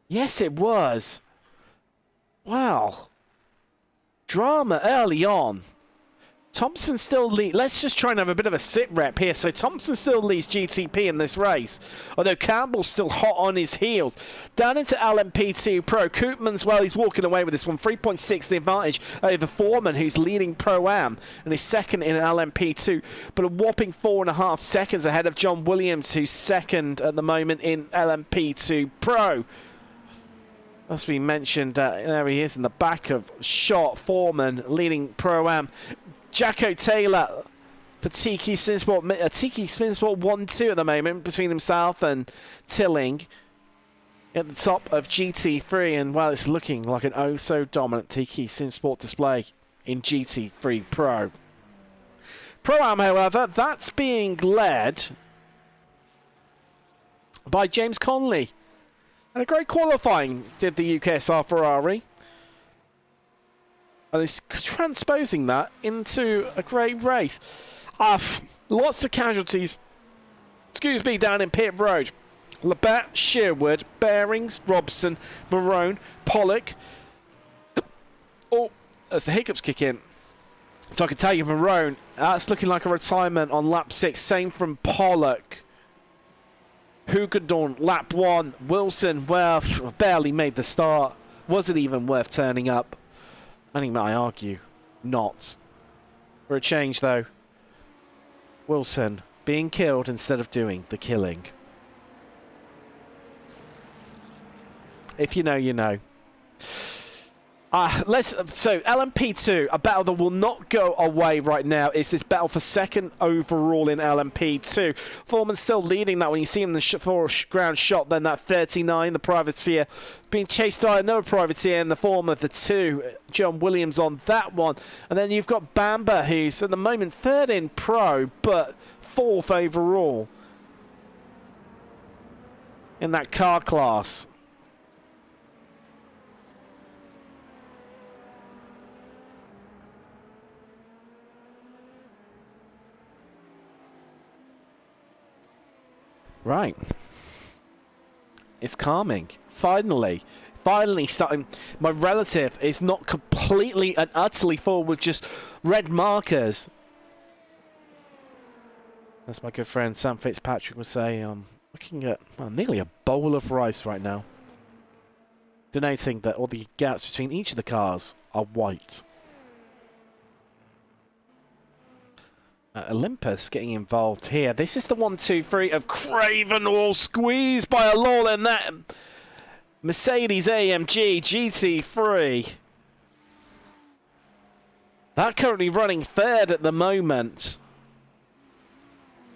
Yes, it was. Wow. Drama early on. Thompson still leads. Let's just try and have a bit of a sit rep here. So Thompson still leads GTP in this race, although Campbell's still hot on his heels. Down into LMP2 Pro. Koopman's, well, he's walking away with this one. 3.6 the advantage over Foreman, who's leading Pro-Am and is second in LMP2, but a whopping 4.5 seconds ahead of John Williams, who's second at the moment in LMP2 Pro. As we mentioned, there he is in the back of shot. Foreman leading Pro-Am. Jacko Taylor for Tiki Spinsport 1-2 at the moment between himself and Tilling at the top of GT3, and well, it's looking like an oh so dominant Tiki Spinsport display in GT3 Pro. Pro-Am, however, that's being led by James Conley. And a great qualifying did the UKSR Ferrari. And he's transposing that into a great race. Lots of casualties. Excuse me, down in pit road. Labatt, Sherwood, Bearings, Robson, Marone, Pollock. Oh, as the hiccups kick in. So I can tell you, Marone, that's looking like a retirement on lap 6. Same from Pollock. Hukadorn, lap 1. Wilson, well, barely made the start. Was it even worth turning up? I think I argue not. For a change, though, Wilson being killed instead of doing the killing. If you know, you know. So LMP2, a battle that will not go away right now is this battle for second overall in LMP2. Foreman's still leading that when you see him in the foreground shot, then that 39, the privateer, being chased by another privateer in the form of the 2, John Williams on that one. And then you've got Bamber, who's at the moment third in Pro, but fourth overall in that car class. Right. It's calming. Finally starting. My relative is not completely and utterly full with just red markers. As my good friend Sam Fitzpatrick would say, I'm looking at nearly a bowl of rice right now. Denoting that all the gaps between each of the cars are white. Olympus getting involved here. This is the 1-2-3 of Craven, all squeezed by a lull in that Mercedes AMG GT3. That currently running third at the moment.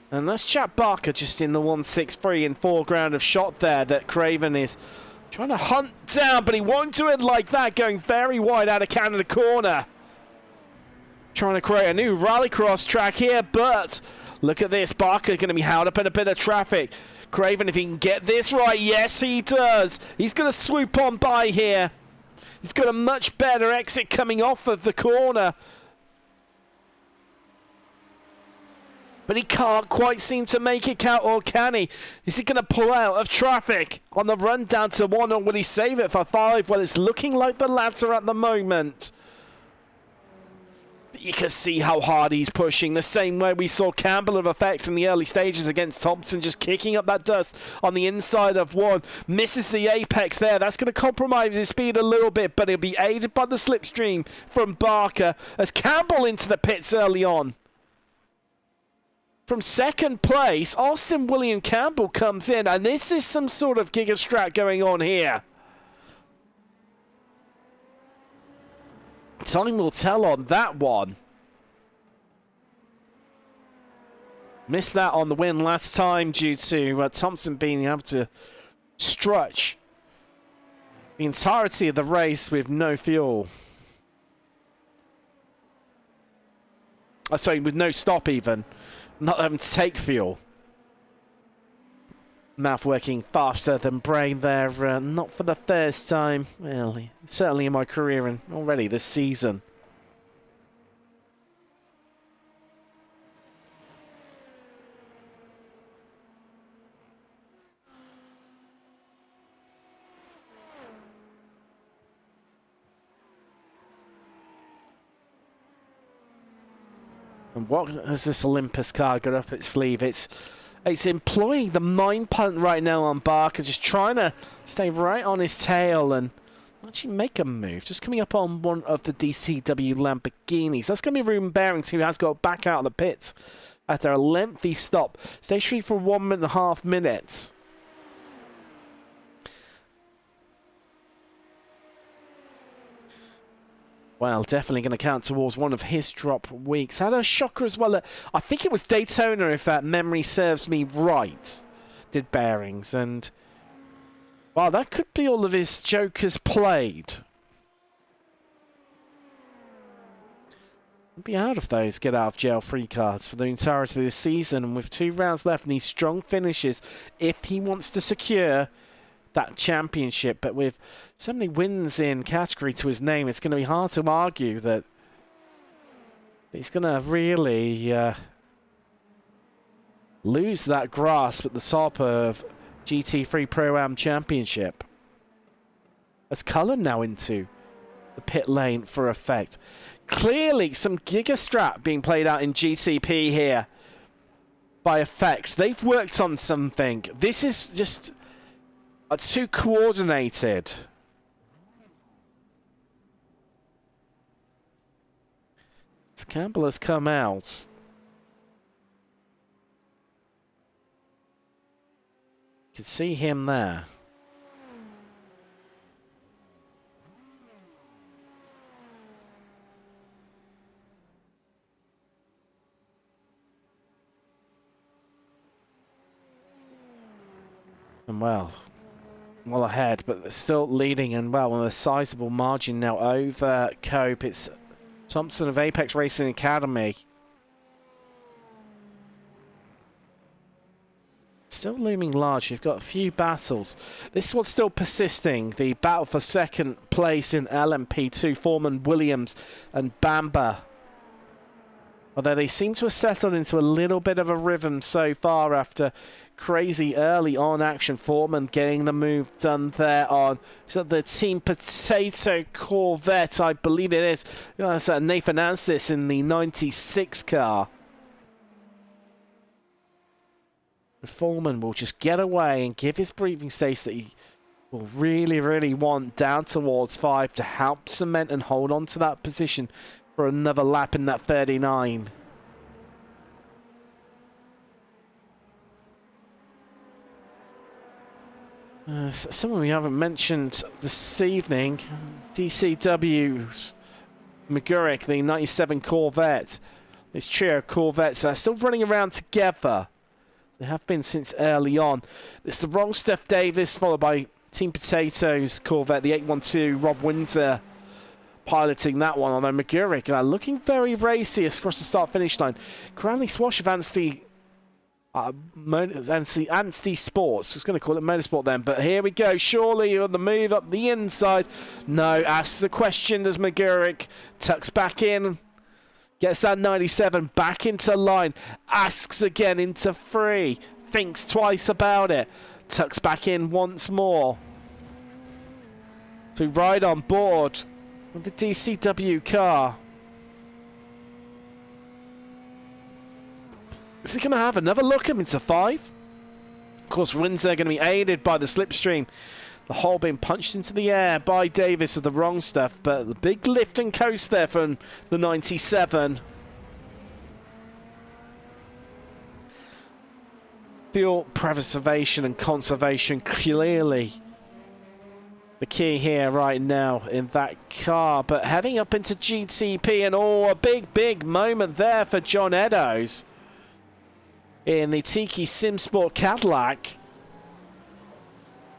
And that's Chap Barker just in the 1-6-3 in foreground of shot there that Craven is trying to hunt down, but he won't do it like that, going very wide out of Canada corner. Trying to create a new rallycross track here, but look at this. Barker going to be held up in a bit of traffic. Craven, if he can get this right, yes he does. He's going to swoop on by here. He's got a much better exit coming off of the corner. But he can't quite seem to make it count, or can he? Is he going to pull out of traffic on the run down to 1, or will he save it for 5? Well, it's looking like the latter at the moment. You can see how hard he's pushing, the same way we saw Campbell of effect in the early stages against Thompson, just kicking up that dust on the inside of 1. Misses the apex there. That's going to compromise his speed a little bit, but he'll be aided by the slipstream from Barker as Campbell into the pits early on. From second place, Austin William Campbell comes in, and this is some sort of giga strat going on here. Time will tell on that one. Missed that on the win last time due to Thompson being able to stretch the entirety of the race with no fuel. Sorry, with no stop even. Not having to take fuel. Mouth working faster than brain there, not for the first time, well, certainly in my career and already this season. And what has this Olympus car got up its sleeve? It's employing the mind punt right now on Barker, just trying to stay right on his tail and actually make a move. Just coming up on one of the DCW Lamborghinis. That's going to be Ruben Behrings, who has got back out of the pits after a lengthy stop. Stage 3 for 1.5 minutes. Well, definitely going to count towards one of his drop weeks. Had a shocker as well. I think it was Daytona, if memory serves me right, did Behrings. And, wow, that could be all of his jokers played. He'll be out of those get out of jail free cards for the entirety of the season. And with 2 rounds left, needs strong finishes if he wants to secure that championship. But with so many wins in category to his name, it's going to be hard to argue that he's going to really lose that grasp at the top of GT3 Pro-Am Championship. As Cullen now into the pit lane for effect. Clearly some Giga Strat being played out in GTP here by effects. They've worked on something. This is just too coordinated. As Campbell has come out. You can see him there. And well ahead, but they're still leading, and well, with a sizable margin now over Cope. It's Thompson of Apex Racing Academy. Still looming large. You've got a few battles. This is what's still persisting. The battle for second place in LMP2. Foreman, Williams and Bamber. Although they seem to have settled into a little bit of a rhythm so far after crazy early on action. Foreman getting the move done there on the Team Potato Corvette, I believe it is. That's Nathan Anstis in the 96 car. Foreman will just get away and give his breathing space that he will really, really want down towards 5 to help cement and hold on to that position for another lap in that 39. Someone we haven't mentioned this evening, DCW's McGurrick, the 97 Corvette. This trio of Corvettes are still running around together. They have been since early on. It's the Wrong Stuff Davis, followed by Team Potatoes Corvette, the 812 Rob Windsor piloting that one. Although McGurrick looking very racy across the start-finish line. Cranley Swash of Anstey Sports. I was going to call it Motorsport then, but here we go. Surely on the move up the inside. No, asks the question as McGurrick tucks back in. Gets that 97 back into line. Asks again into 3. Thinks twice about it. Tucks back in once more. To ride on board with the DCW car. Is he going to have another look into 5? Of course, Windsor going to be aided by the slipstream. The hole being punched into the air by Davis of the Wrong Stuff, but the big lift and coast there from the 97. Fuel preservation and conservation clearly the key here right now in that car. But heading up into GTP, and a big moment there for John Eddowes in the Tiki Simsport Cadillac.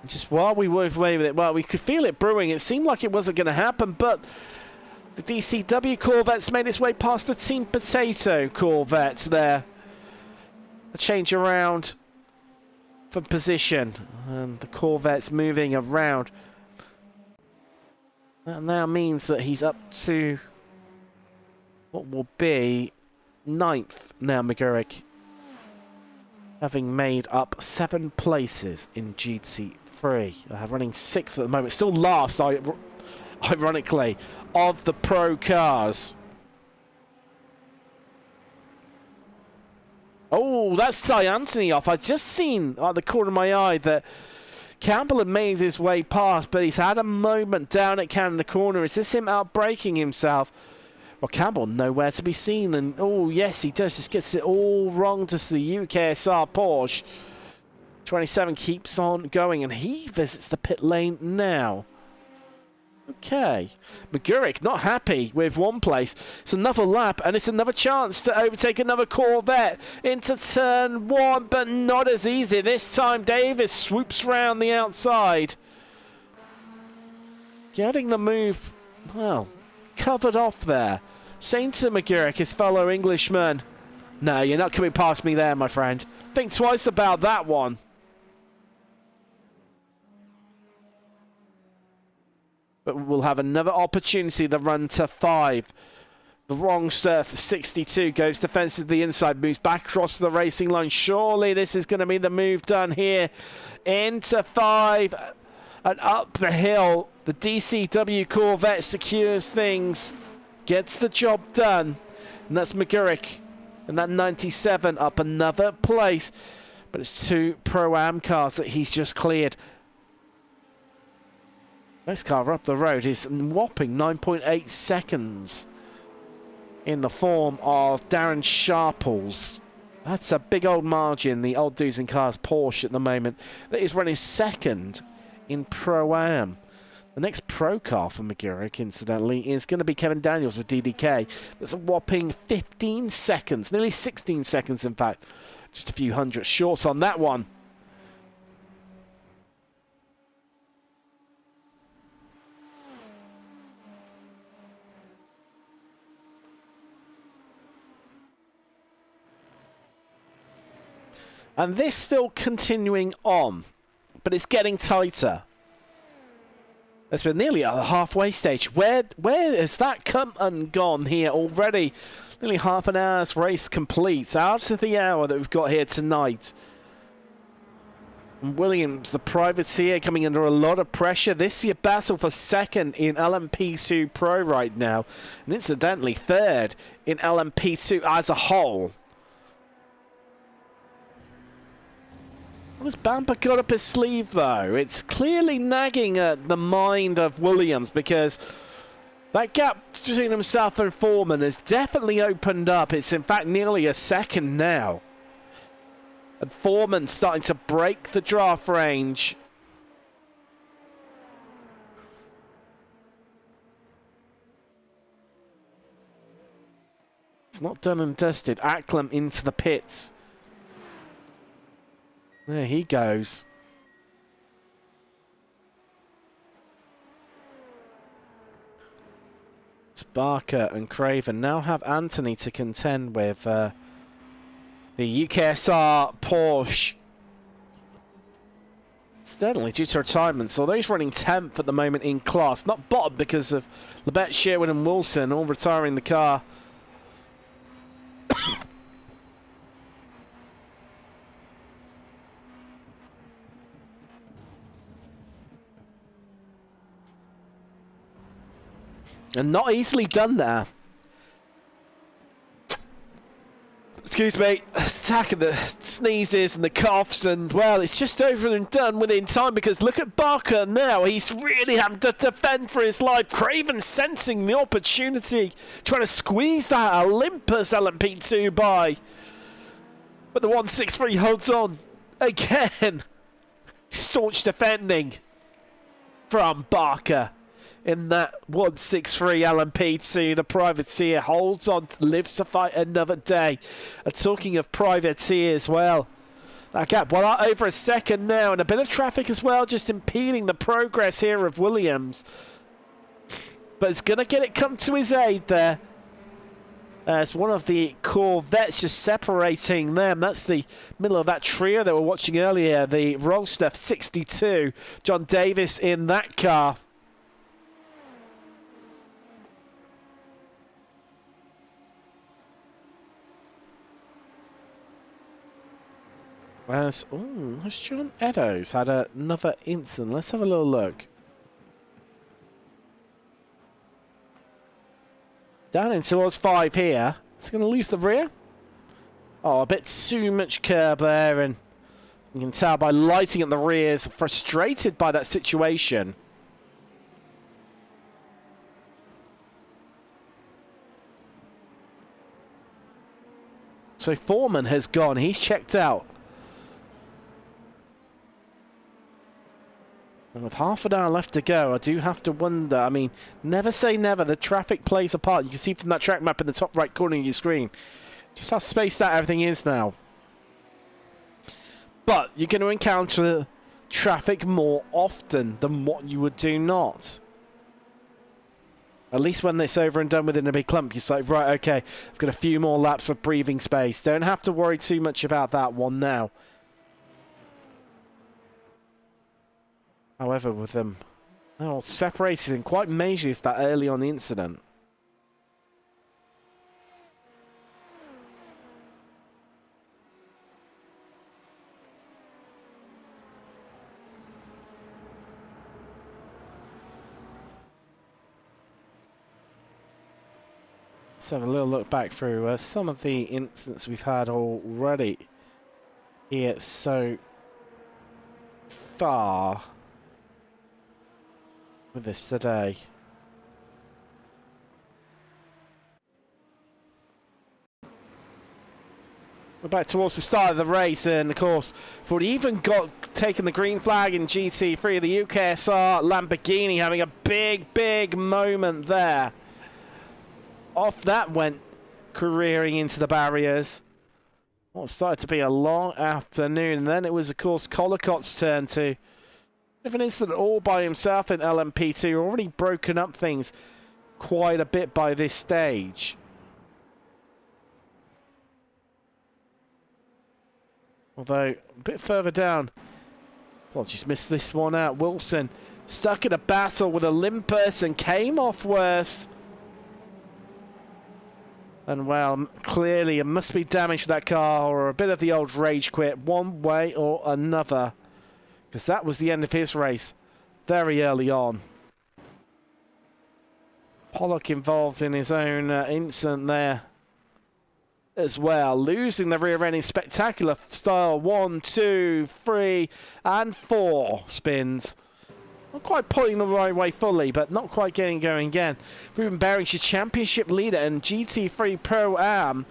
Just while we were away with it, well, we could feel it brewing. It seemed like it wasn't going to happen, but the DCW Corvette's made its way past the Team Potato Corvettes there. A change around for position, and the Corvette's moving around. That now means that he's up to what will be 9th now, McGurrick, having made up 7 places in GT3. Running 6th at the moment. Still last, ironically, of the pro cars. Oh, that's Cy Anthony off. I just seen at the corner of my eye that Campbell had made his way past, but he's had a moment down at Canada corner. Is this him outbraking himself? Well, Campbell nowhere to be seen, and oh yes, he does. Just gets it all wrong to the UKSR Porsche. 27 keeps on going, and he visits the pit lane now. Okay, McGurk not happy with one place. It's another lap, and it's another chance to overtake another Corvette into turn one, but not as easy. This time Davis swoops round the outside, getting the move, well, covered off there. Saying to McGurk, his fellow Englishman, no, you're not coming past me there, my friend. Think twice about that one. But we'll have another opportunity to run to 5. The wrong surf, 62, goes defensive to the inside, moves back across the racing line. Surely this is going to be the move done here. Into 5 and up the hill. The DCW Corvette secures things, gets the job done. And that's McGurk. And that 97 up another place. But it's 2 Pro-Am cars that he's just cleared. Next car up the road is whopping 9.8 seconds in the form of Darren Sharples. That's a big old margin, the old dudes in cars Porsche at the moment, that is running second in Pro-Am. The next pro car for McGurk, incidentally, is going to be Kevin Daniels of DDK. That's a whopping 15 seconds, nearly 16 seconds in fact. Just a few hundred short on that one. And this still continuing on, but it's getting tighter. It's been nearly at the halfway stage. Where has that come and gone here already? Nearly half an hour's race complete. Out of the hour that we've got here tonight. And Williams, the privateer, coming under a lot of pressure. This is your battle for second in LMP2 Pro right now. And incidentally, third in LMP2 as a whole. What has Bamper got up his sleeve, though? It's clearly nagging at the mind of Williams, because that gap between himself and Foreman has definitely opened up. It's in fact nearly a second now. And Foreman starting to break the draft range. It's not done and dusted. Acklam into the pits. There he goes. Barker and Craven now have Anthony to contend with. The UKSR Porsche. Steadily due to retirements, although he's running 10th at the moment in class. Not bottom because of Labette, Sherwood and Wilson all retiring the car. And not easily done there. Excuse me, attack of the sneezes and the coughs, and well, it's just over and done within time, because look at Barker now. He's really having to defend for his life. Craven sensing the opportunity, trying to squeeze that Olympus LMP2 by. But the 163 holds on again. Staunch defending from Barker. In that 163 LMP2, the privateer holds on, lives to fight another day. And talking of privateers, well, that gap, well, over a second now, and a bit of traffic as well, just impeding the progress here of Williams. But it's going to get it come to his aid there. As one of the Corvettes just separating them. That's the middle of that trio that we're watching earlier. The Wrong Stuff 62. John Davis in that car. Whereas, oh, has John Eddowes had another incident? Let's have a little look. Down in towards 5 here. It's going to lose the rear. Oh, a bit too much curb there, and you can tell by lighting at the rears, frustrated by that situation. So Foreman has gone. He's checked out. And with half an hour left to go, I do have to wonder. I mean, never say never. The traffic plays a part. You can see from that track map in the top right corner of your screen just how spaced out everything is now. But you're going to encounter traffic more often than what you would do not. At least when it's over and done within a big clump, you're like, right, okay, I've got a few more laps of breathing space. Don't have to worry too much about that one now. However, with them all separated and quite majorly that early on the incident. Let's have a little look back through some of the incidents we've had already here so far with this today. We're back towards the start of the race, and of course, before we even got taken the green flag in GT3, the UKSR Lamborghini having a big moment there. Off that went, careering into the barriers. Well, it started to be a long afternoon, and then it was, of course, Collicott's turn to have an incident all by himself in LMP2. Already broken up things quite a bit by this stage. Although, a bit further down, well, just missed this one out. Wilson stuck in a battle with a limp person, came off worse. And, well, clearly it must be damage to that car or a bit of the old rage quit one way or another. Because that was the end of his race very early on. Pollock involved in his own incident there as well. Losing the rear end in spectacular style. 1, 2, 3, and 4 spins. Not quite pulling the right way fully, but not quite getting going again. Ruben Bering's your championship leader in GT3 Pro-Am.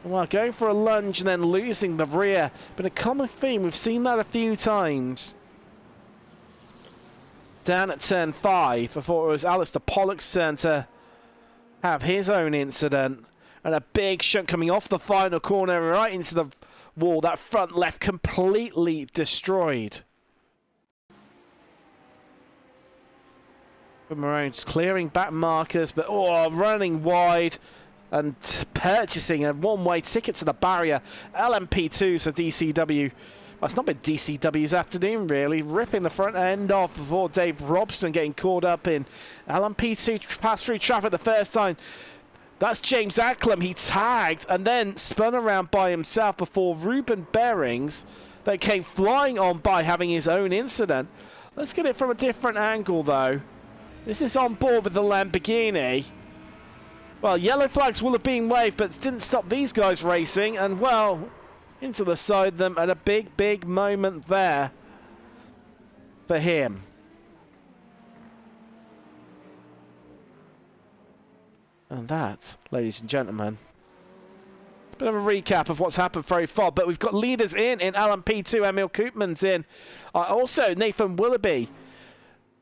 Well, going for a lunge and then losing the rear. Been a common theme. We've seen that a few times. Down at turn 5, I thought it was Alistair Pollock's turn to have his own incident. And a big shunt coming off the final corner right into the wall. That front left completely destroyed. Maroon's clearing back markers, but running wide and purchasing a one-way ticket to the barrier. LMP2, so DCW. Well, it's not been DCW's afternoon, really. Ripping the front end off before Dave Robson getting caught up in LMP2 passed through traffic the first time. That's James Acklam. He tagged and then spun around by himself before Ruben Bearings that came flying on by having his own incident. Let's get it from a different angle, though. This is on board with the Lamborghini. Well, yellow flags will have been waved, but didn't stop these guys racing. And, well, into the side of them at a big moment there for him. And that, ladies and gentlemen, a bit of a recap of what's happened very far. But we've got leaders in LMP2. Emil Koopman's in. Also, Nathan Willoughby.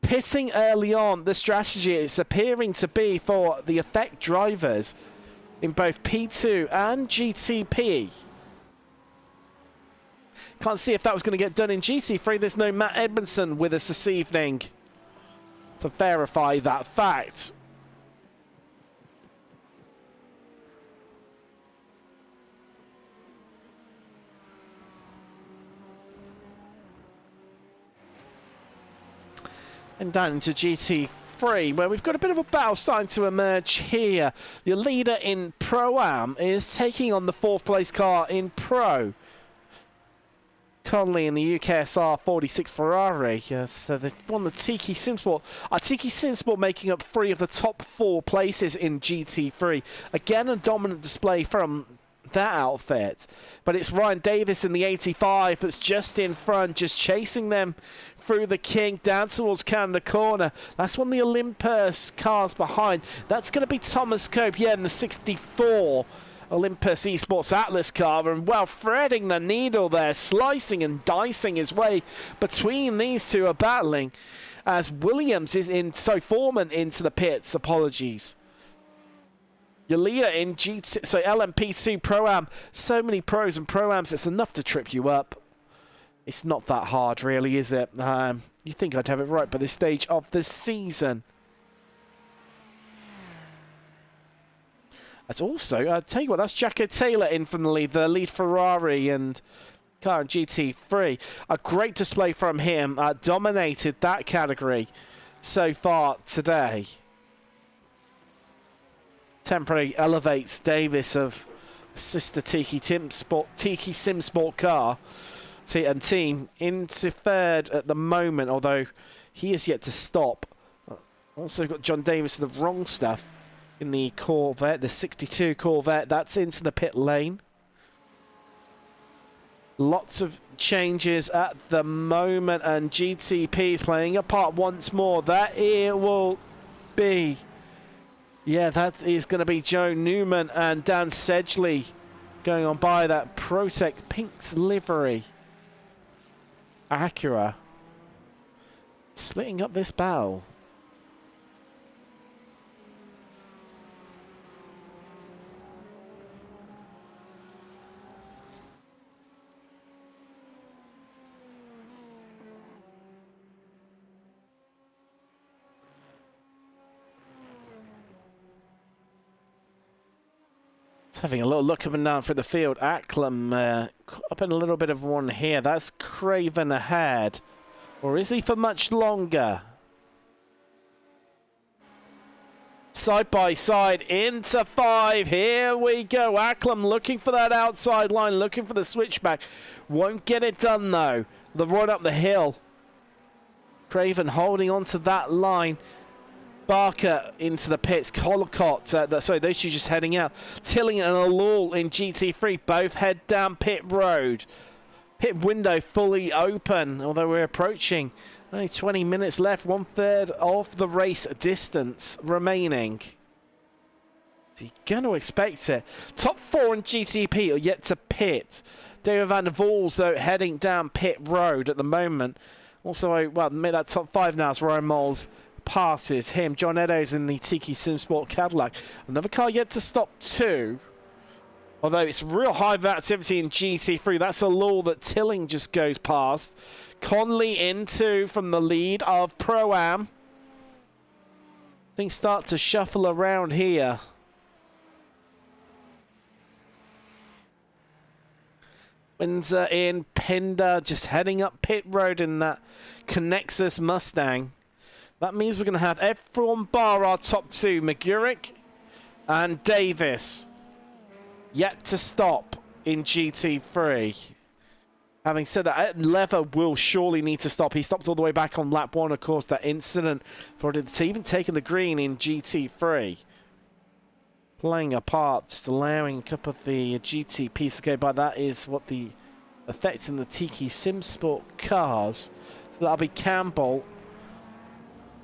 Pitting early on, the strategy is appearing to be for the Effect drivers in both P2 and GTP. Can't see if that was going to get done in GT3. There's no Matt Edmondson with us this evening to verify that fact. And down into GT3, where we've got a bit of a battle starting to emerge here. Your leader in Pro-Am is taking on the 4th place car in Pro. Conley in the UKSR 46 Ferrari. So they won the Tiki Simsport. Tiki Simsport making up 3 of the top 4 places in GT3. Again, a dominant display from that outfit. But it's Ryan Davis in the 85 that's just in front, just chasing them through the kink down towards Canada Corner. That's one of the Olympus cars behind. That's going to be Thomas Cope, yeah, in the 64 Olympus Esports Atlas car, and well, threading the needle there, slicing and dicing his way between these two are battling as Williams is in, so Foreman into the pits, apologies. Your leader in GT, so LMP2 Pro-Am, so many pros and Pro-Ams, it's enough to trip you up. It's not that hard really, is it? You think I'd have it right by this stage of the season. That's also, I'll tell you what, that's Jacko Taylor in from the lead Ferrari and car in GT3. A great display from him, dominated that category so far today. Temporarily elevates Davis of sister Tiki Sim Sport car and team into third at the moment, although he is yet to stop. Also got John Davis of the wrong stuff in the Corvette, the 62 Corvette. That's into the pit lane. Lots of changes at the moment, and GTP is playing a part once more. That it will be. Yeah, that is going to be Joe Newman and Dan Sedgley going on by that Protec Pinks livery. Acura splitting up this battle. Having a little look up and down through the field. Acklam up in a little bit of one here. That's Craven ahead. Or is he for much longer? Side by side into 5. Here we go. Acklam looking for that outside line, looking for the switchback. Won't get it done though. The run up the hill. Craven holding on to that line. Barker into the pits. Colcott, sorry, those two just heading out. Tilling and Alul in GT3 both head down pit road. Pit window fully open, although we're approaching only 20 minutes left. 1/3 of the race distance remaining. Is he going to expect it? Top 4 in GTP are yet to pit. David van der Vols, though, heading down pit road at the moment. Also, well, made that top 5 now as Ryan Moles passes him. John Eddowes in the Tiki Sim Sport Cadillac. Another car yet to stop too. Although it's real high activity in GT3. That's a lull that Tilling just goes past. Conley into from the lead of Pro-Am. Things start to shuffle around here. Windsor in, Pender just heading up pit road in that Connexus Mustang. That means we're going to have everyone bar our top 2, McGurrick and Davis, yet to stop in GT3. Having said that, Lever will surely need to stop. He stopped all the way back on lap 1, of course, that incident for the even taking the green in GT3. Playing a part, just allowing a couple of the GTPs to go by. That is what the effect in the Tiki Sim Sport cars. So that'll be Campbell.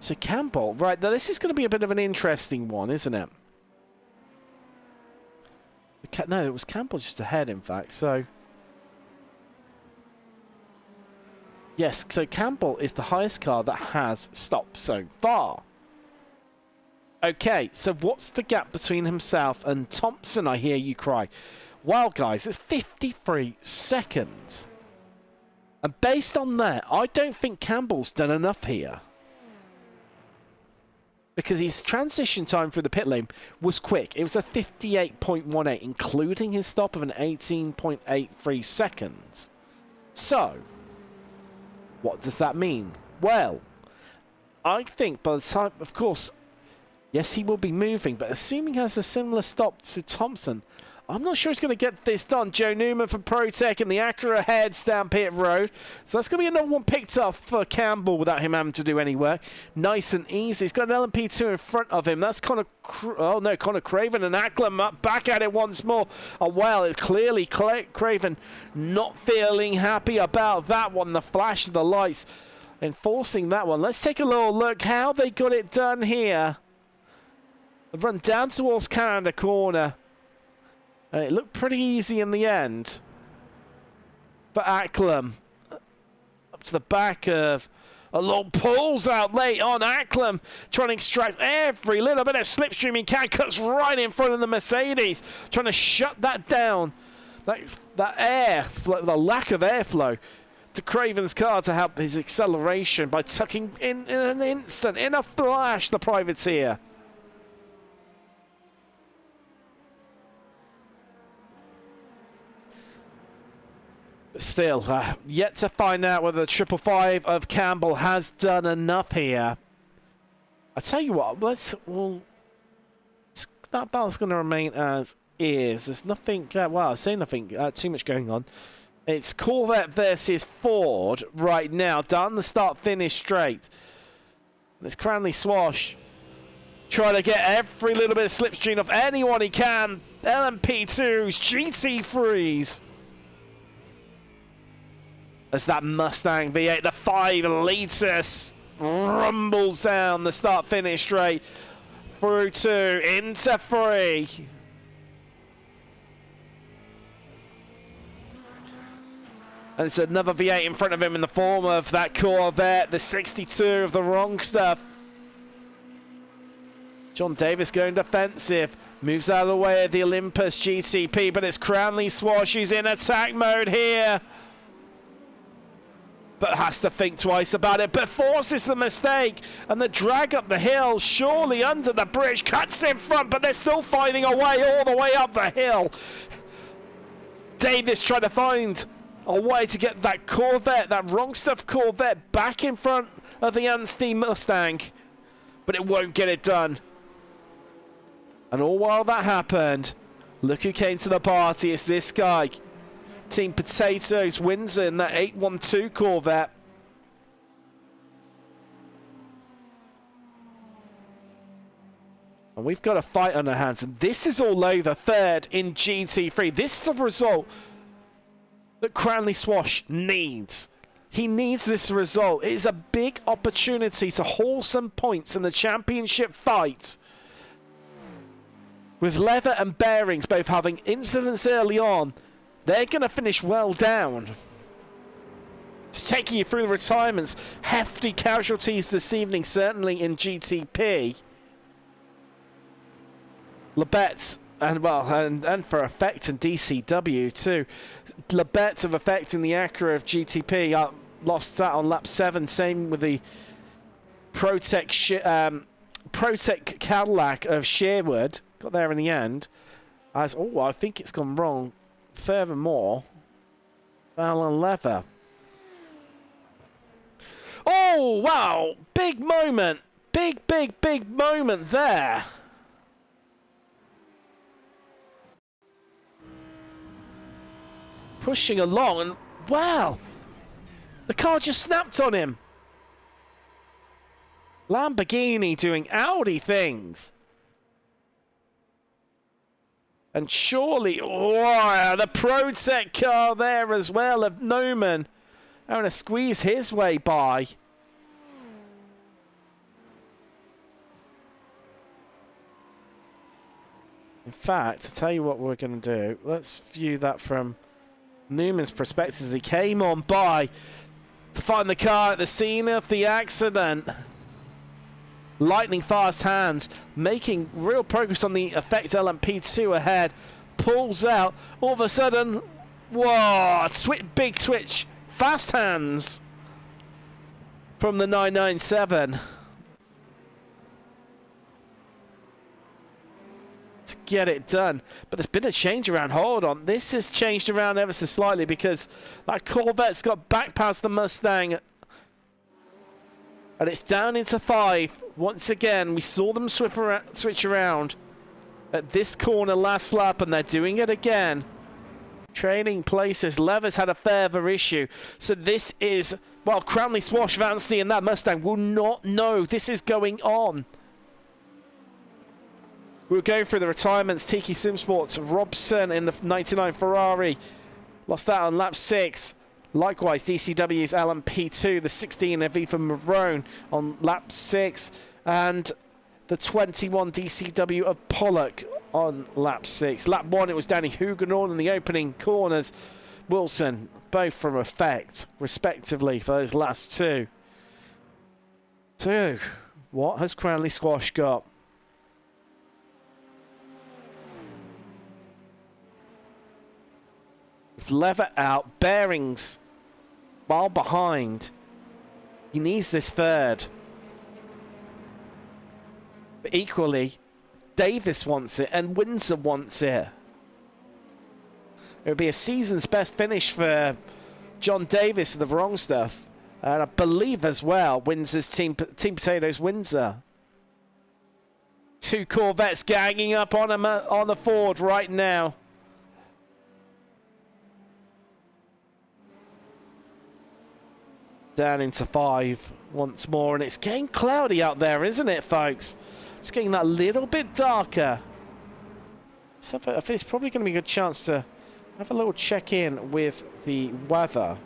So Campbell, right, now this is going to be a bit of an interesting one, isn't it? No, it was Campbell just ahead, in fact, so... Yes, so Campbell is the highest car that has stopped so far. Okay, so what's the gap between himself and Thompson, I hear you cry? Wow, guys, it's 53 seconds. And based on that, I don't think Campbell's done enough here. Because his transition time through the pit lane was quick. It was a 58.18, including his stop of an 18.83 seconds. So, what does that mean? Well, I think by the time, of course, yes, he will be moving, but assuming he has a similar stop to Thompson, I'm not sure he's going to get this done. Joe Newman for ProTech and the Acura heads down pit road. So that's going to be another one picked up for Campbell without him having to do any work. Nice and easy. He's got an LMP2 in front of him. That's Connor Craven and Acklam up back at it once more. Oh, well, it's clearly Craven not feeling happy about that one. The flash of the lights enforcing that one. Let's take a little look how they got it done here. They've run down towards Canada corner. It looked pretty easy in the end for Acklam. Up to the back of a long pulls out late on Acklam, trying to extract every little bit of slipstream he can. Cuts right in front of the Mercedes, trying to shut that down. That air, the lack of airflow to Craven's car to help his acceleration by tucking in an instant, in a flash, the privateer. But still, yet to find out whether the 555 of Campbell has done enough here. I tell you what, that battle's going to remain as is. There's nothing, well, I say nothing too much going on. It's Corvette versus Ford right now, done the start-finish straight. It's Cranley Swash trying to get every little bit of slipstream of anyone he can. LMP2s, GT3s. As that Mustang V8, the 5-litre rumbles down the start-finish straight. Through 2, into 3. And it's another V8 in front of him in the form of that Corvette, the 62 of the wrong stuff. John Davis going defensive. Moves out of the way of the Olympus GTP, but it's Cranley Swash who's in attack mode here. But has to think twice about it, but forces the mistake. And the drag up the hill, surely under the bridge, cuts in front, but they're still fighting away all the way up the hill. Davis trying to find a way to get that Corvette, that wrong stuff Corvette, back in front of the Anstey Mustang. But it won't get it done. And all while that happened, look who came to the party. It's this guy. Team Potatoes wins in that 812 Corvette. And we've got a fight on our hands. And this is all over. Third in GT3. This is a result that Cranley Swash needs. He needs this result. It is a big opportunity to haul some points in the championship fight. With Leather and Bearings both having incidents early on, they're going to finish well down. Just taking you through the retirements. Hefty casualties this evening, certainly in GTP. Labette, and for Effect in DCW too. Labette of Effect in the Acura of GTP. Lost that on lap 7. Same with the ProTech Cadillac of Sherwood. Got there in the end. I think it's gone wrong. Furthermore, Alan Leather. Oh, wow. Big moment. Big moment there. Pushing along and, wow. The car just snapped on him. Lamborghini doing Audi things. And surely, wow, the ProTech car there as well of Neumann. Having to squeeze his way by. In fact, to tell you what we're going to do, let's view that from Newman's perspective as he came on by to find the car at the scene of the accident. Lightning fast hands, making real progress on the Effect LMP2 ahead. Pulls out, all of a sudden, whoa, big twitch, fast hands from the 997. To get it done. But there's been a change around. Hold on, this has changed around ever so slightly because that Corvette's got back past the Mustang. And it's down into 5. Once again, we saw them switch around. at this corner last lap, and they're doing it again. Trading places. Levis had a further issue. So this is, well, Cranley, Swash, Vancy, and that Mustang will not know this is going on. We'll go through the retirements. Tiki Simsports, Robson in the 99 Ferrari. Lost that on lap 6. Likewise, DCW's LMP2, the 16 Aviva Marone on lap 6. And the 21 DCW of Pollock on lap 6. Lap 1, it was Danny Huguenot in the opening corners. Wilson, both from effect, respectively, for those last two. So, what has Cranley Squash got? With lever out, bearings while behind. He needs this third. But equally, Davis wants it and Windsor wants it. It would be a season's best finish for John Davis of the Wrong Stuff. And I believe as well, Windsor's Team Potatoes Windsor. Two Corvettes ganging up on him on the Ford right now. Down into 5 once more, and it's getting cloudy out there, isn't it, folks? It's getting that little bit darker. So I think it's probably going to be a good chance to have a little check-in with the weather.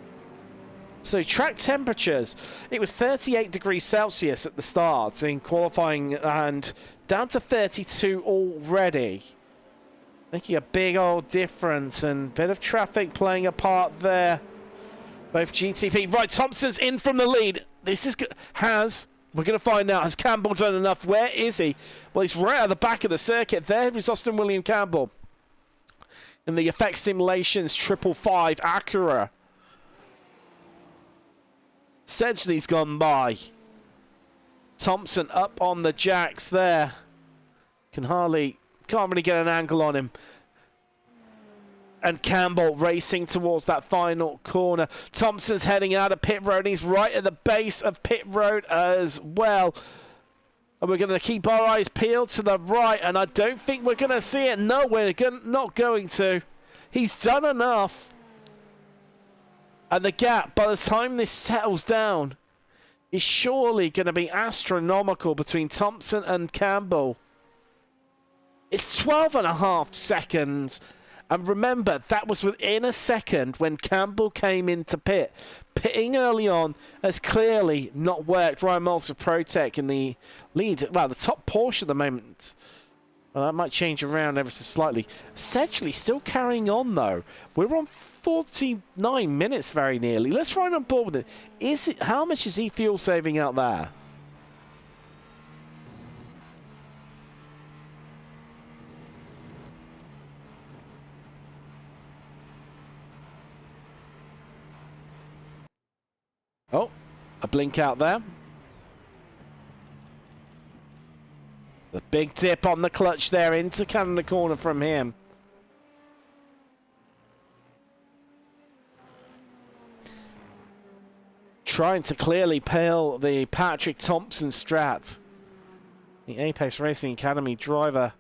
So track temperatures, it was 38 degrees Celsius at the start in qualifying and down to 32 already. Making a big old difference, and a bit of traffic playing a part there. Both GTP. Right, Thompson's in from the lead. This is... We're going to find out. Has Campbell done enough? Where is he? Well, he's right at the back of the circuit. There is Austin William Campbell. In the Effect Simulations 555 Acura. Sedgley's gone by. Thompson up on the jacks there. Can't really get an angle on him. And Campbell racing towards that final corner. Thompson's heading out of pit road, and he's right at the base of pit road as well. And we're going to keep our eyes peeled to the right, and I don't think we're going to see it. No, we're not going to. He's done enough. And the gap, by the time this settles down, is surely going to be astronomical between Thompson and Campbell. It's 12.5 seconds. And remember, that was within a second when Campbell came into pit. Pitting early on has clearly not worked. Ryan Moulds of ProTech in the lead. Well, the top portion at the moment. Well, that might change around ever so slightly. Essentially, still carrying on, though. We're on 49 minutes very nearly. Let's ride on board with it. How much is he fuel saving out there? Oh, a blink out there. The big dip on the clutch there into Canada corner from him. Trying to clearly pale the Patrick Thompson strat. The Apex Racing Academy driver.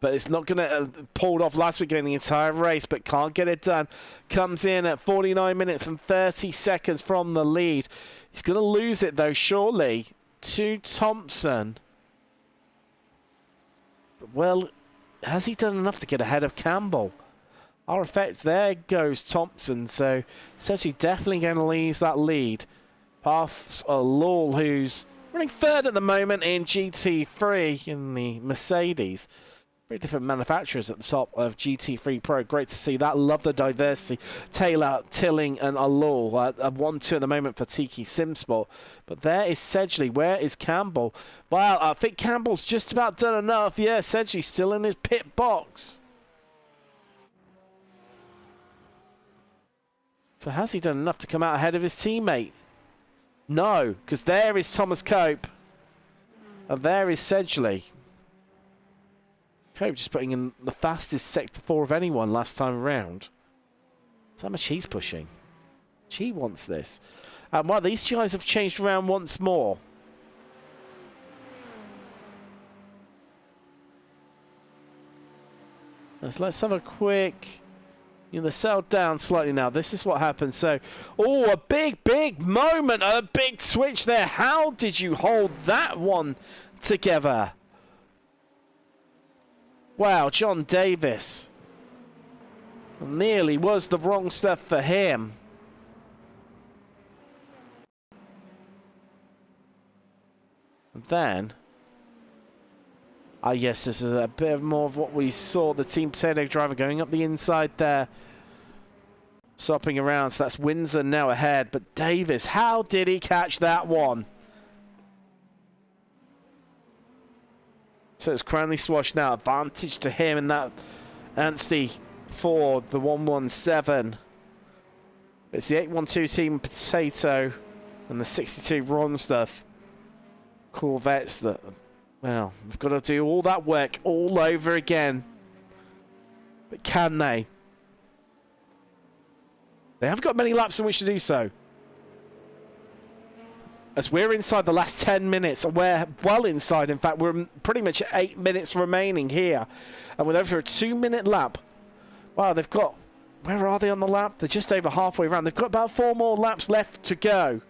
But it's not going to pulled off last week in the entire race, but can't get it done. Comes in at 49 minutes and 30 seconds from the lead. He's going to lose it, though, surely, to Thompson. Well, has he done enough to get ahead of Campbell? Our effect, there goes Thompson. So, says he's definitely going to lose that lead. Paths Lawal, who's running third at the moment in GT3 in the Mercedes. Very different manufacturers at the top of GT3 Pro. Great to see that. Love the diversity. Taylor, Tilling, and Alul. 1-2 at the moment for Tiki Simsport. But there is Sedgley. Where is Campbell? Well, I think Campbell's just about done enough. Yeah, Sedgley's still in his pit box. So has he done enough to come out ahead of his teammate? No, because there is Thomas Cope. And there is Sedgley. Cope just putting in the fastest Sector 4 of anyone last time around. That's how much he's pushing. He wants this. Well, these guys have changed around once more. Let's have a quick... They're settled down slightly now. This is what happens. So, oh, a big moment. A big switch there. How did you hold that one together? Wow, John Davis. Nearly was the wrong stuff for him. And then... yes, this is a bit more of what we saw. The Team Potato driver going up the inside there. Swapping around, so that's Windsor now ahead. But Davis, how did he catch that one? So it's Cranley Swash now. Advantage to him in that Anstey Ford, the 117. It's the 812 Team Potato and the 62 Ron stuff. Corvettes that... Well, we've got to do all that work all over again. But can they? They haven't got many laps in which to do so. As we're inside the last 10 minutes, we're well inside. In fact, we're pretty much 8 minutes remaining here. And with over a 2-minute lap. Wow, they've got... Where are they on the lap? They're just over halfway around. They've got about 4 more laps left to go.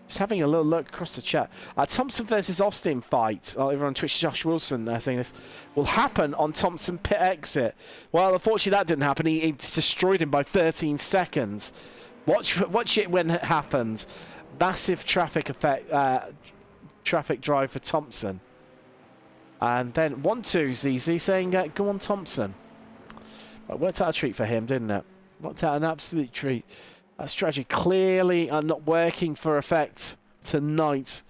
Just having a little look across the chat. Thompson versus Austin fight over on Twitch. Josh Wilson saying this will happen on Thompson pit exit. Well, unfortunately that didn't happen. He destroyed him by 13 seconds. Watch it when it happens. Massive traffic effect. Traffic drive for Thompson. And then 1-2 ZZ saying go on Thompson. Well, worked out a treat for him, didn't it? Worked out an absolute treat. That strategy clearly not working for effect tonight.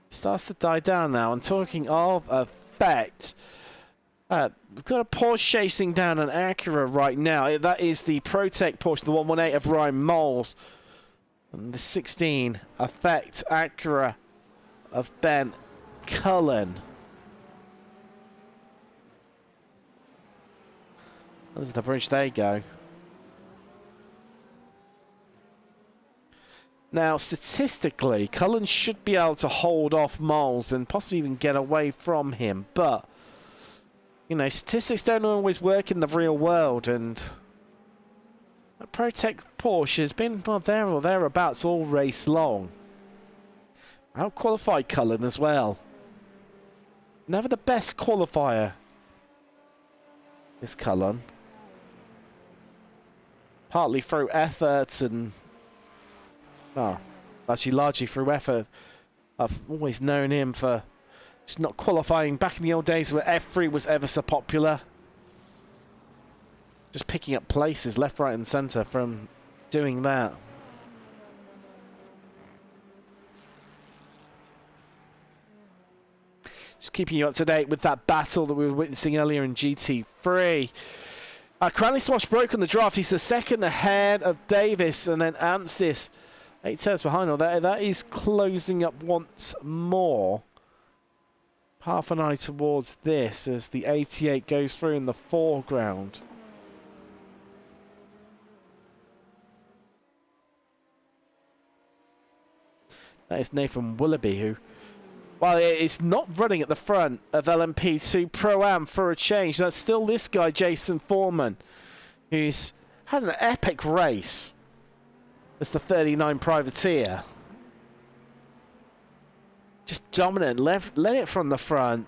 Starts to die down now. I'm talking of effect. We've got a Porsche chasing down an Acura right now. That is the Protec Porsche, the 118 of Ryan Moles. And the 16 effect Acura of Ben Cullen. There's the bridge they go. Now, statistically, Cullen should be able to hold off Moles and possibly even get away from him. But, you know, statistics don't always work in the real world, and that Protec Porsche has been, well, there or thereabouts all race long. Out-qualified Cullen as well. Never the best qualifier is Cullen. Partly through effort and... well, actually largely through effort. I've always known him for just not qualifying back in the old days where F3 was ever so popular. Just picking up places left, right and centre from doing that. Just keeping you up to date with that battle that we were witnessing earlier in GT3. Cranley Swash broke on the draft. He's the second ahead of Davis, and then Ansis 8 turns behind. All that is closing up once more. Half an eye towards this as the 88 goes through in the foreground. That is Nathan Willoughby, who, well, it's not running at the front of LMP2 Pro-Am for a change. That's still this guy, Jason Foreman, who's had an epic race as the 39 Privateer. Just dominant, led it from the front.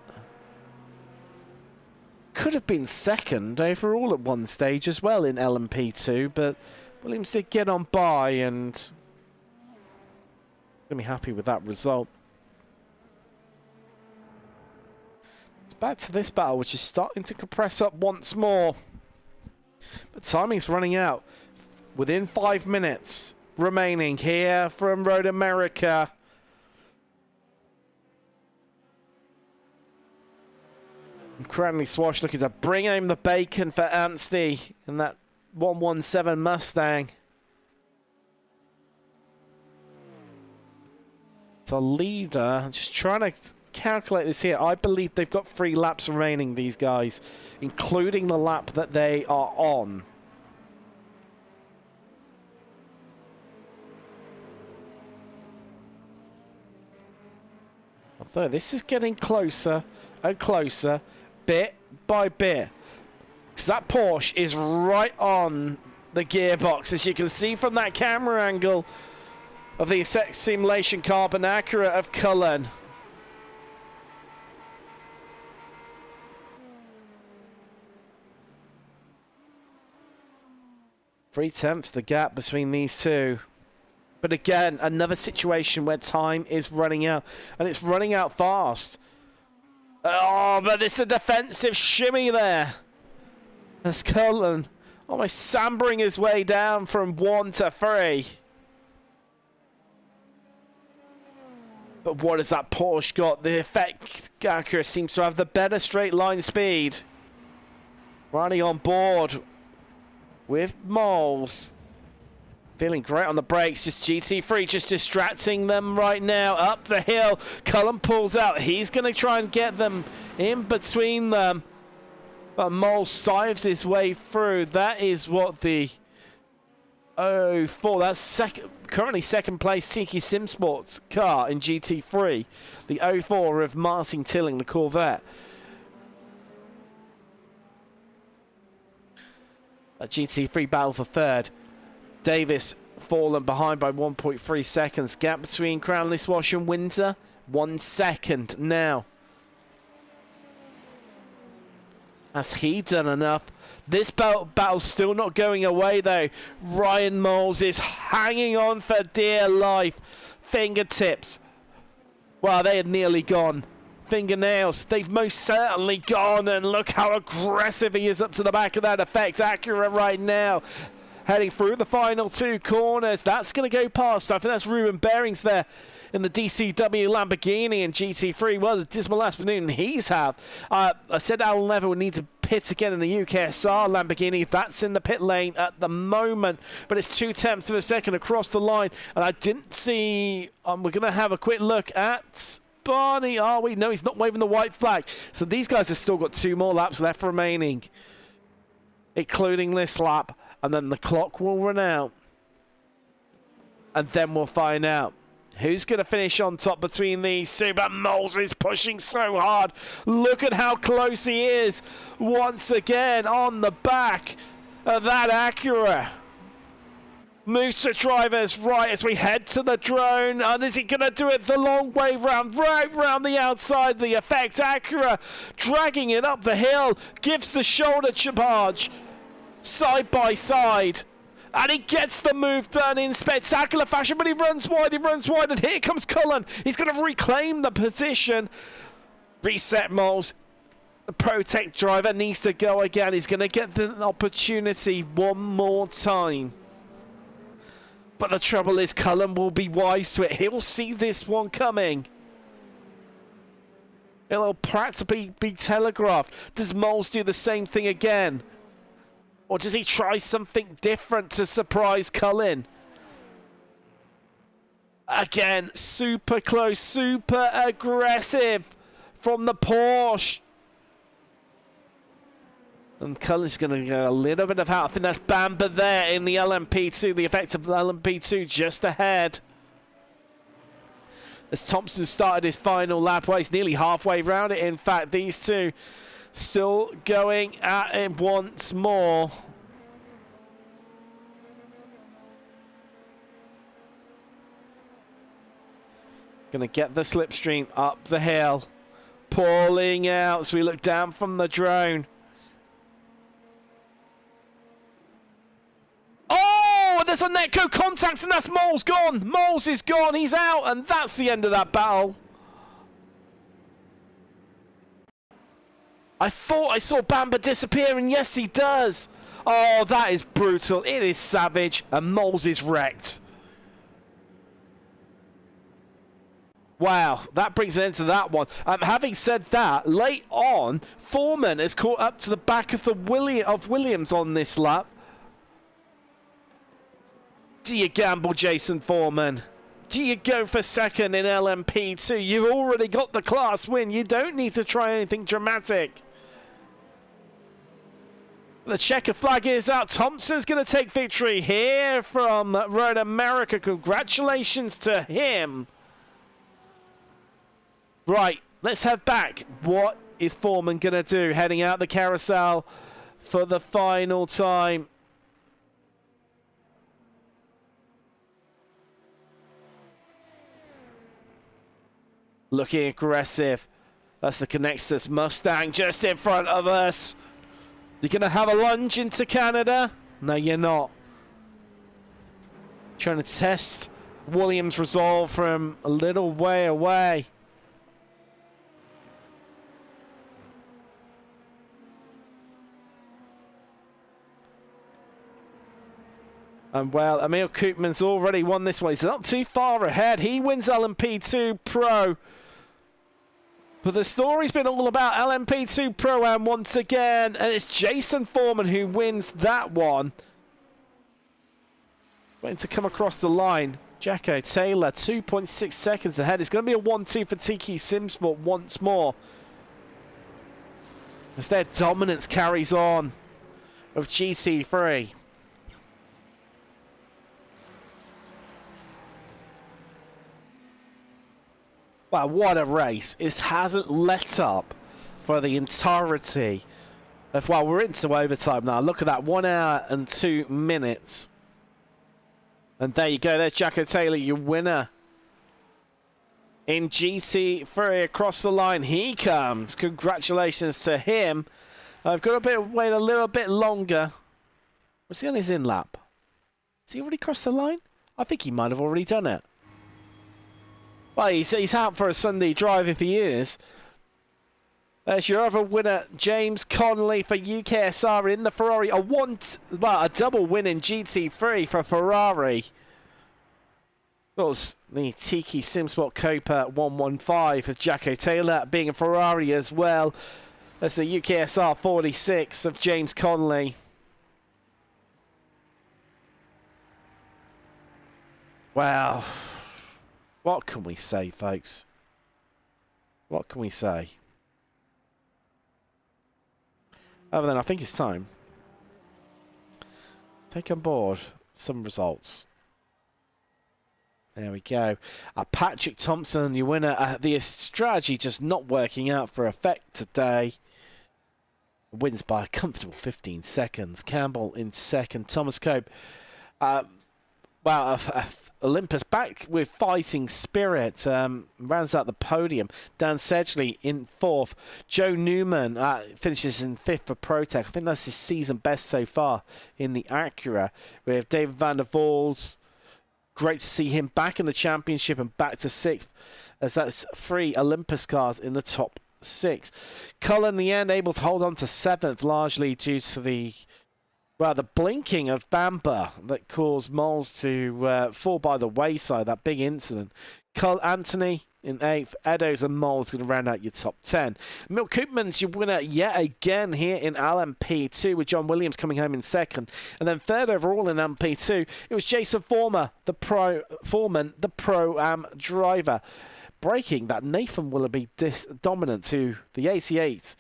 Could have been second overall at one stage as well in LMP2, but Williams did get on by and gonna be happy with that result. It's back to this battle, which is starting to compress up once more. But timing's running out. Within 5 minutes remaining here from Road America. And Cranley Swash looking to bring home the bacon for Anstey in that 117 Mustang. It's our leader, just trying to calculate this here. I believe they've got 3 laps remaining, these guys, including the lap that they are on. Although this is getting closer and closer, bit by bit. Because that Porsche is right on the gearbox, as you can see from that camera angle of the Effect Simulation Carbon Acura of Cullen. .3 the gap between these two. But again, another situation where time is running out, and it's running out fast. Oh, but it's a defensive shimmy there. That's Cullen almost sambering his way down from 1 to 3. But what has that Porsche got? The Effect Acura seems to have the better straight line speed. Running on board with Moles. Feeling great on the brakes, just GT3 just distracting them right now. Up the hill, Cullen pulls out. He's going to try and get them in between them. But Mole dives his way through. That is what the 04, that's currently second place Tiki Sim Sports car in GT3. The 04 of Martin Tilling, the Corvette. A GT3 battle for third. Davis fallen behind by 1.3 seconds. Gap between Crownless Wash and Winter, 1 second now. Has he done enough? This battle's still not going away though. Ryan Moles is hanging on for dear life. Fingertips. Well, they had nearly gone. Fingernails, they've most certainly gone, and look how aggressive he is up to the back of that Effect Acura right now. Heading through the final 2 corners. That's going to go past. I think that's Ruben Bearings there in the DCW Lamborghini and GT3. Well, a dismal afternoon he's had. I said Alan Lever would need to pit again in the UKSR Lamborghini. That's in the pit lane at the moment, but it's 0.2 of a second across the line. And I didn't see... we're going to have a quick look at Barney. Are we? No, he's not waving the white flag. So these guys have still got 2 more laps left remaining, including this lap. And then the clock will run out. And then we'll find out who's going to finish on top between these two. But Moles is pushing so hard. Look at how close he is. Once again on the back of that Acura. Moves to driver's right as we head to the drone. And is he going to do it the long way round? Right round the outside. The Effect Acura dragging it up the hill. Gives the shoulder charge. Side by side, and he gets the move done in spectacular fashion, but he runs wide, and here comes Cullen. He's going to reclaim the position. Reset Moles. The Protect driver needs to go again. He's going to get the opportunity one more time. But the trouble is, Cullen will be wise to it. He'll see this one coming. It'll practically be telegraphed. Does Moles do the same thing again? Or does he try something different to surprise Cullen? Again, super close, super aggressive from the Porsche. And Cullen's going to get a little bit of help. I think that's Bamber there in the LMP2. The effect of LMP2 just ahead. As Thompson started his final lap, well, he's nearly halfway round it. In fact, these two still going at it once more. Going to get the slipstream up the hill. Pulling out as we look down from the drone. Oh, there's a netco contact and that's Moles gone. Moles is gone. He's out, and that's the end of that battle. I thought I saw Bamber disappear, and yes, he does. Oh, that is brutal. It is savage, and Moles is wrecked. Wow, that brings an end to that one. Having said that, late on, Foreman is caught up to the back of Williams on this lap. Do you gamble, Jason Foreman? Do you go for second in LMP2? You've already got the class win. You don't need to try anything dramatic. The checker flag is out. Thompson's going to take victory here from Road America. Congratulations to him. Right, let's head back. What is Foreman going to do? Heading out the carousel for the final time. Looking aggressive. That's the Connexus Mustang just in front of us. You're going to have a lunge into Canada? No, you're not. Trying to test Williams' resolve from a little way away. And well, Emil Koopman's already won this one. He's not too far ahead. He wins LMP2 Pro. But the story's been all about LMP2 Pro-Am once again, and it's Jason Foreman who wins that one. Waiting to come across the line. Jacko Taylor, 2.6 seconds ahead. It's going to be a 1-2 for Tiki Simsport once more, as their dominance carries on of GT3. Wow, what a race. It hasn't let up for the entirety of, well, we're into overtime now. Look at that, 1 hour and 2 minutes. And there you go, there's Jacko Taylor, your winner. In GT3 across the line, he comes. Congratulations to him. I've got to wait a little bit longer. Was he on his in-lap? Has he already crossed the line? I think he might have already done it. Well, he's out for a Sunday drive if he is. There's your other winner, James Connolly for UKSR in the Ferrari. A double win in GT3 for Ferrari. That was the Tiki Simsport Copa 115 with Jacko Taylor being a Ferrari as well. That's the UKSR 46 of James Connolly. Wow. What can we say, folks? What can we say? Other than I think it's time. Take on board some results. There we go. Patrick Thompson, your winner. The strategy just not working out for effect today. Wins by a comfortable 15 seconds. Campbell in second. Thomas Cope. Wow, Olympus back with fighting spirit. Rounds out the podium. Dan Sedgley in fourth. Joe Newman finishes in fifth for ProTech. I think that's his season best so far in the Acura. We have David van der Waals. Great to see him back in the championship and back to sixth, as that's 3 Olympus cars in the top 6. Cullen in the end able to hold on to seventh, largely due to the blinking of Bamber that caused Moles to fall by the wayside, that big incident. Anthony in 8th, Eddowes and Moles going to round out your top 10. Emil Koopman's your winner yet again here in LMP2, with John Williams coming home in second. And then third overall in LMP2, it was Jason Foreman, the Pro-Am driver, breaking that Nathan Willoughby dominance, who the 88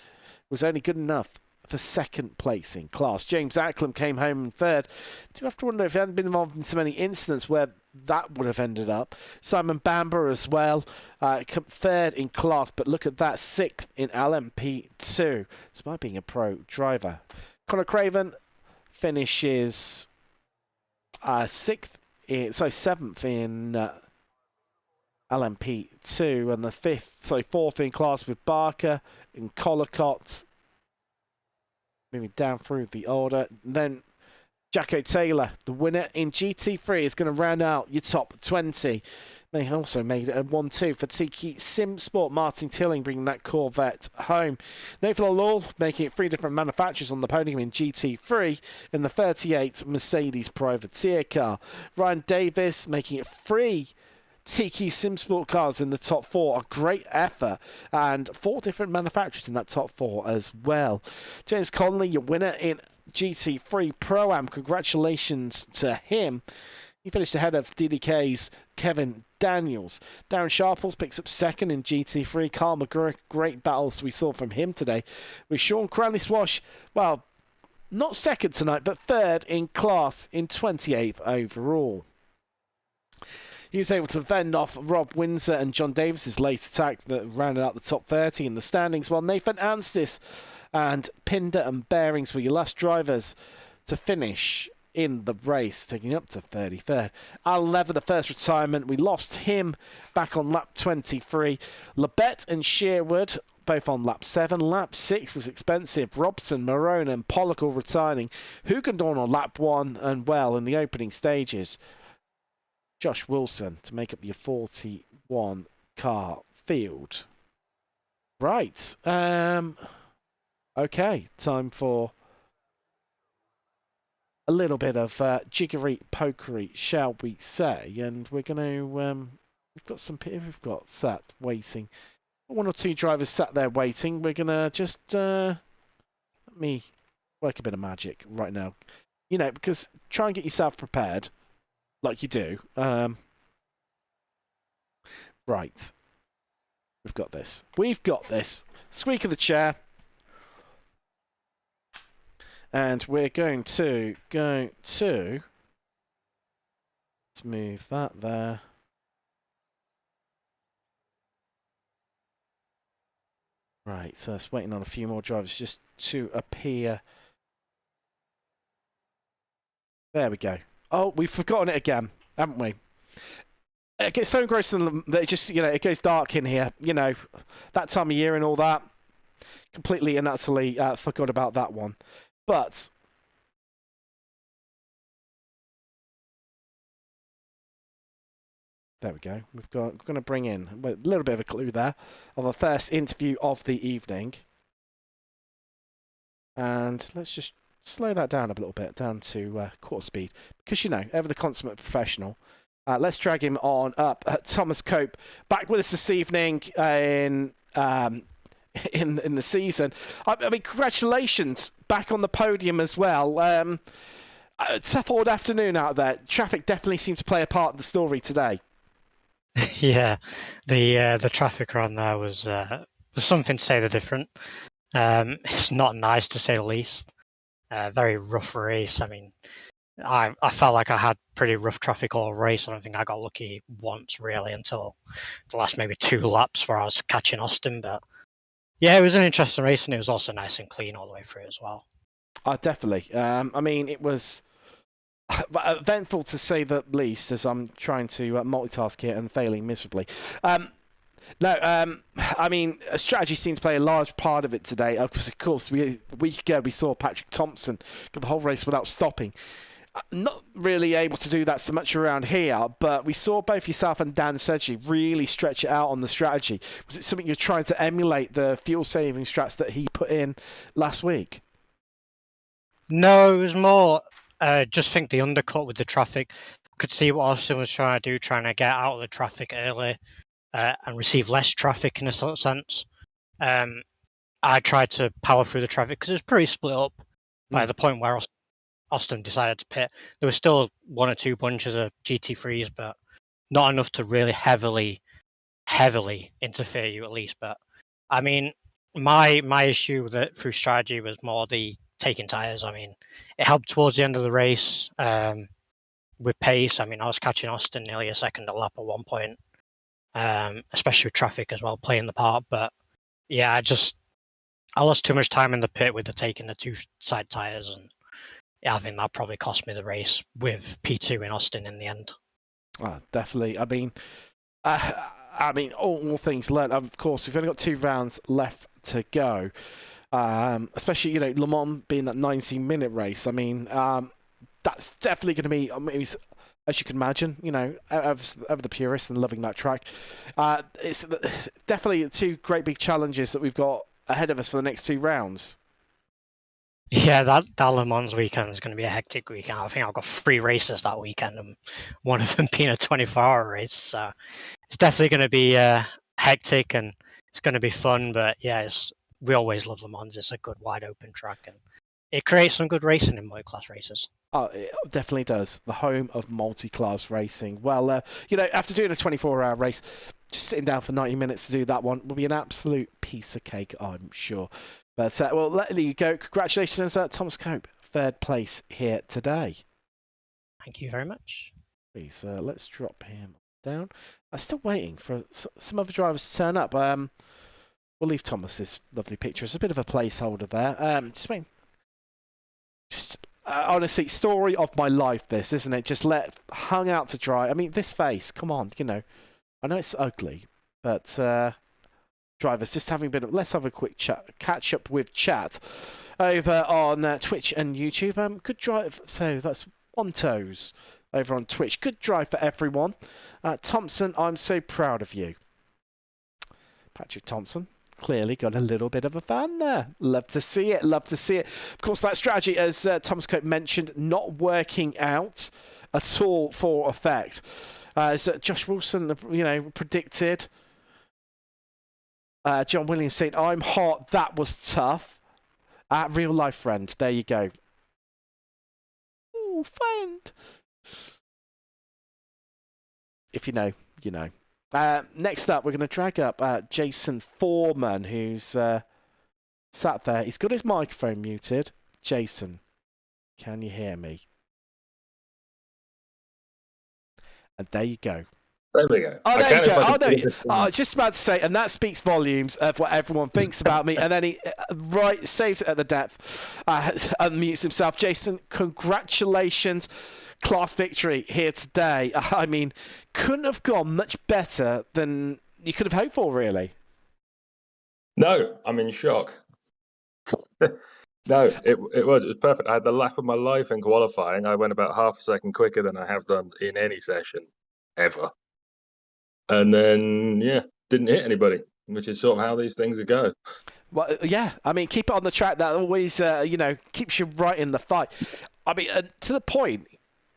was only good enough for second place in class. James Acklam came home in third. Do have to wonder if he hadn't been involved in so many incidents where that would have ended up. Simon Bamber as well, third in class, but look at that, 6th in LMP2, despite being a pro driver. Connor Craven finishes 7th in LMP2, and the 4th in class with Barker and Collicott. Moving down through the order. And then Jacko Taylor, the winner in GT3, is going to round out your top 20. They also made it a 1-2 for Tiki Simsport. Martin Tilling bringing that Corvette home. Nathan O'Lall making it 3 different manufacturers on the podium in GT3 in the 38 Mercedes privateer car. Ryan Davis making it 3 Tiki Simsport cars in the top 4. A great effort, and 4 different manufacturers in that top 4 as well. James Conley, your winner in GT3 Pro-Am. Congratulations to him. He finished ahead of DDK's Kevin Daniels. Darren Sharples picks up second in GT3. Carl McGurk, great battles we saw from him today. With Sean Cranley Swash, well, not second tonight, but third in class in 28th overall. He was able to fend off Rob Windsor and John Davis's late attack that rounded out the top 30 in the standings, while Nathan Anstis and Pinder and Bearings were your last drivers to finish in the race, taking up to 33rd. Al Lever, the first retirement, we lost him back on lap 23. Labette and Sherwood, both on lap 7. Lap 6 was expensive. Robson, Marone and Pollock all retiring. Hugendorn on lap 1 and well in the opening stages. Josh Wilson to make up your 41 car field. Right. Okay, time for a little bit of jiggery pokery, shall we say? And we're going to we've got sat waiting. One or two drivers sat there waiting. We're going to just let me work a bit of magic right now. You know, because try and get yourself prepared like you do. Right. We've got this. We've got this. Squeak of the chair. And we're going to let's move that there. Right, so it's waiting on a few more drivers just to appear. There we go. Oh, we've forgotten it again, haven't we? It gets so engrossing that it just, it goes dark in here. That time of year and all that. Completely and utterly forgot about that one. But there we go. We're going to bring in a little bit of a clue there of our first interview of the evening. And let's just slow that down a little bit, down to quarter speed. Because, ever the consummate professional. Let's drag him on up. Thomas Cope, back with us this evening in the season. I mean, congratulations, back on the podium as well. Tough old afternoon out there. Traffic definitely seemed to play a part in the story today. Yeah, the traffic around there was something to say the different. It's not nice to say the least. Very rough race. I mean, I felt like I had pretty rough traffic all race. I don't think I got lucky once really until the last maybe 2 laps where I was catching Austin. But yeah, it was an interesting race, and it was also nice and clean all the way through as well. Definitely. I mean, it was eventful to say the least, as I'm trying to multitask here and failing miserably. I mean, strategy seemed to play a large part of it today. Of course, a week ago we saw Patrick Thompson go the whole race without stopping. Not really able to do that so much around here, but we saw both yourself and Dan Sedgley really stretch it out on the strategy. Was it something you're trying to emulate, the fuel-saving strats that he put in last week? No, it was more just think the undercut with the traffic. Could see what Austin was trying to do, trying to get out of the traffic early and receive less traffic in a sort of sense. I tried to power through the traffic because it was pretty split up by the point where Austin decided to pit. There was still 1 or 2 bunches of GT3s, but not enough to really heavily interfere you at least. But I mean, my issue with it through strategy was more the taking tyres. I mean, it helped towards the end of the race with pace. I mean, I was catching Austin nearly a second a lap at one point, especially with traffic as well playing the part. But yeah, I lost too much time in the pit with the taking the 2 side tyres, and yeah, I think that probably cost me the race with P2 in Austin in the end. Definitely. I mean, all things learned. Of course, we've only got 2 rounds left to go. Especially, Le Mans being that 90-minute race. I mean, that's definitely going to be, as you can imagine, over the purists and loving that track. It's definitely 2 great big challenges that we've got ahead of us for the next 2 rounds. Yeah, that Le Mans weekend is going to be a hectic weekend. I think I've got 3 races that weekend, and one of them being a 24-hour race. So it's definitely going to be hectic, and it's going to be fun. But yeah, we always love Le Mans. It's a good wide open track, and it creates some good racing in multi-class races. Oh, it definitely does. The home of multi-class racing. Well, after doing a 24-hour race, just sitting down for 90 minutes to do that one will be an absolute piece of cake, I'm sure. But, well, let you go. Congratulations, Thomas Cope. 3rd place here today. Thank you very much. Please, let's drop him down. I'm still waiting for some other drivers to turn up. We'll leave Thomas's lovely picture. It's a bit of a placeholder there. Just waiting. Honestly, story of my life, this, isn't it? Just hung out to dry. I mean, this face, come on, I know it's ugly, but drivers, just having been, let's have a quick catch up with chat over on Twitch and YouTube. Good drive. So that's On Toes over on Twitch. Good drive for everyone. Thompson, I'm so proud of you. Patrick Thompson. Clearly got a little bit of a fan there. Love to see it. Love to see it. Of course, that strategy, as Thomas Cope mentioned, not working out at all for effect. As Josh Wilson, predicted. John Williams saying, "I'm hot. That was tough." Real life friend. There you go. Ooh, friend. If you know, you know. Next up, we're going to drag up Jason Foreman, who's sat there. He's got his microphone muted. Jason, can you hear me? And there you go. There we go. Oh, there you go. Oh, no. I was just about to say, and that speaks volumes of what everyone thinks about me. And then he saves it at the depth, unmutes himself. Jason, congratulations. Class victory here today. I mean, couldn't have gone much better than you could have hoped for, really. No, I'm in shock. No, it was perfect. I had the lap of my life in qualifying. I went about half a second quicker than I have done in any session ever. And then, didn't hit anybody, which is sort of how these things go. Well, yeah. I mean, keep it on the track. That always, keeps you right in the fight. I mean, to the point,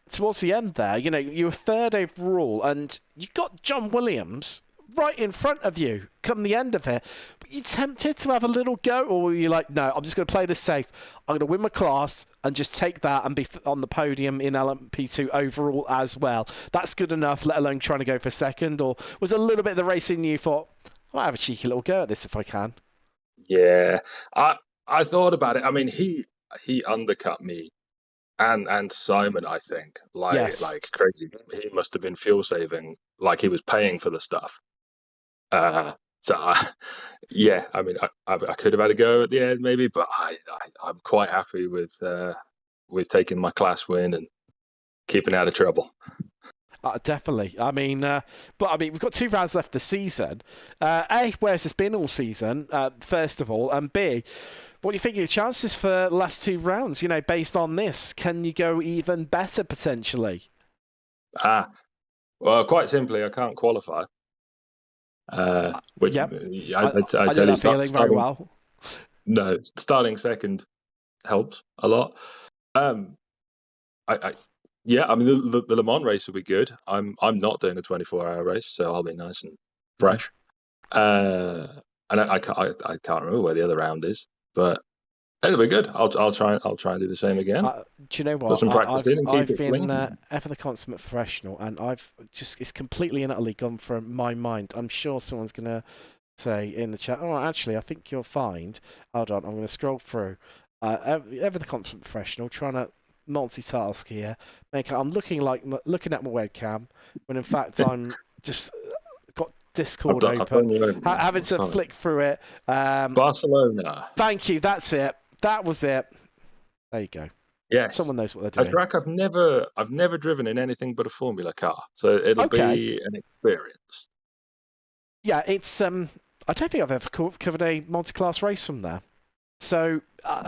towards the end there, you were 3rd overall, and you got John Williams right in front of you come the end of it. But you tempted to have a little go, or were you like, no, I'm just going to play this safe. I'm going to win my class and just take that and be on the podium in LMP2 overall as well. That's good enough, let alone trying to go for 2nd. Or was it a little bit of the racing you thought, I might have a cheeky little go at this if I can? Yeah, I thought about it. I mean, he undercut me. And Simon, I think, like crazy. He must have been fuel saving, like he was paying for the stuff. I mean, I could have had a go at the end, maybe, but I'm quite happy with taking my class win and keeping out of trouble. Definitely. I mean, we've got 2 rounds left this season. A, where's this been all season? First of all, and B, what do you think of your chances for the last 2 rounds? Based on this, can you go even better potentially? Well, quite simply, I can't qualify. Which yep. I know that feeling very well. No, starting 2nd helps a lot. I mean, the Le Mans race will be good. I'm not doing a 24-hour race, so I'll be nice and fresh. And I can't remember where the other round is, but it'll be good. I'll try and do the same again. Do you know what? Put some practice in and keep it clean. I've been ever the consummate professional, and it's completely and utterly gone from my mind. I'm sure someone's gonna say in the chat, "Oh, actually, I think you're fine." Hold on, I'm gonna scroll through. Ever the consummate professional, trying to multitask here. I'm looking at my webcam when in fact I'm just got Discord open, having to flick through it. Barcelona. Thank you. That's it. That was it. There you go. Yes. Someone knows what they're doing. A track I've never driven in anything but a Formula car, so it'll be an experience. Yeah, it's I don't think I've ever covered a multi-class race from there. So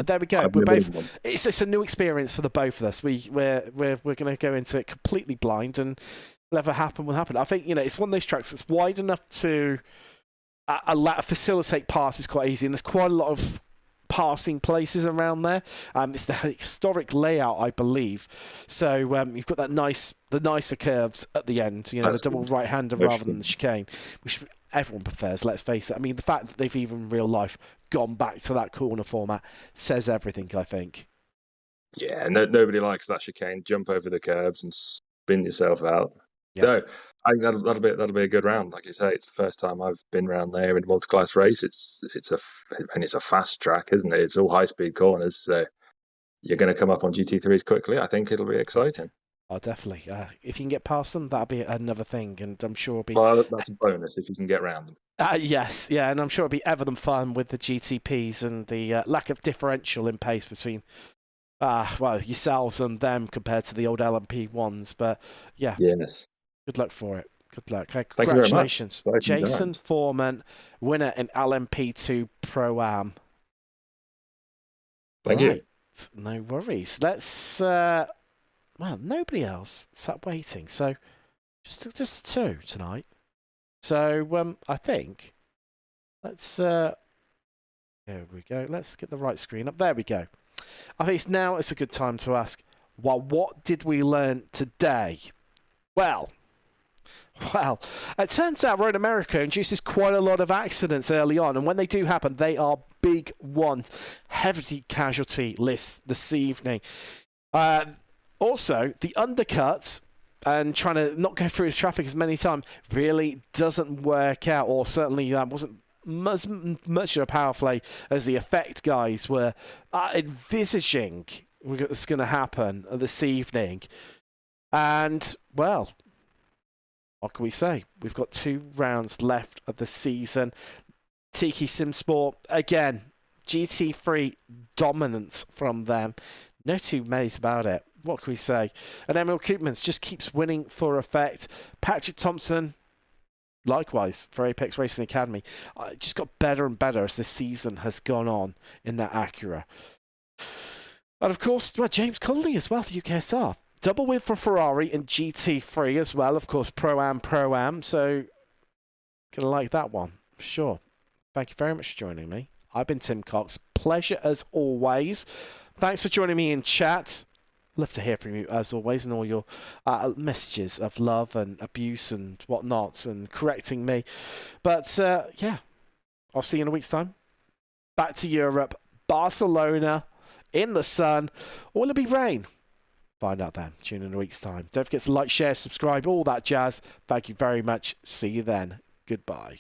there we go. We're both. It's a new experience for the both of us. We're going to go into it completely blind, and whatever happen will happen. I think it's one of those tracks that's wide enough to facilitate passes quite easy, and there's quite a lot of passing places around there. It's the historic layout, I believe. So you've got the nicer curves at the end. The double right-hander rather than the chicane, which everyone prefers. Let's face it. I mean, the fact that they've even in real life gone back to that corner format says everything, I think. Yeah, nobody likes that chicane. Jump over the curbs and spin yourself out. Yep. No, I think that'll be a good round. Like you say, it's the first time I've been round there in a multi-class race. It's a fast track, isn't it? It's all high speed corners, so you're going to come up on GT3s quickly. I think it'll be exciting. Oh, definitely. If you can get past them, that'll be another thing, and I'm sure it'll be. Well, that's a bonus if you can get round them. Yes, yeah, and I'm sure it'll be ever than fun with the GTPs and the lack of differential in pace between, well, yourselves and them compared to the old LMP ones. But yeah, yes. Good luck for it. Good luck. Okay, Thank congratulations, you very much. Jason Foreman, winner in LMP2 Pro-Am. Thank you. No worries. Let's. Well, nobody else sat waiting, so just two tonight. So I think let's. There we go. Let's get the right screen up. There we go. I think it's a good time to ask. Well, what did we learn today? Well, it turns out Road America induces quite a lot of accidents early on, and when they do happen, they are big ones. Heavy casualty lists this evening. Also, the undercuts and trying to not go through his traffic as many times really doesn't work out, or certainly wasn't much of a power play as the effect guys were envisaging what's going to happen this evening. And, well, what can we say? We've got 2 rounds left of the season. Tiki Sim Sport, again, GT3 dominance from them. No two ways about it. What can we say? And Emil Koopmans just keeps winning for effect. Patrick Thompson, likewise, for Apex Racing Academy, just got better and better as the season has gone on in that Acura. And of course, James Conley as well for UKSR. Double win for Ferrari and GT3 as well. Of course, Pro-Am. So, gonna like that one. Sure. Thank you very much for joining me. I've been Tim Cox. Pleasure as always. Thanks for joining me in chat. Love to hear from you as always, and all your messages of love and abuse and whatnot and correcting me. But yeah, I'll see you in a week's time. Back to Europe, Barcelona, in the sun, or will it be rain? Find out then. Tune in a week's time. Don't forget to like, share, subscribe, all that jazz. Thank you very much. See you then. Goodbye.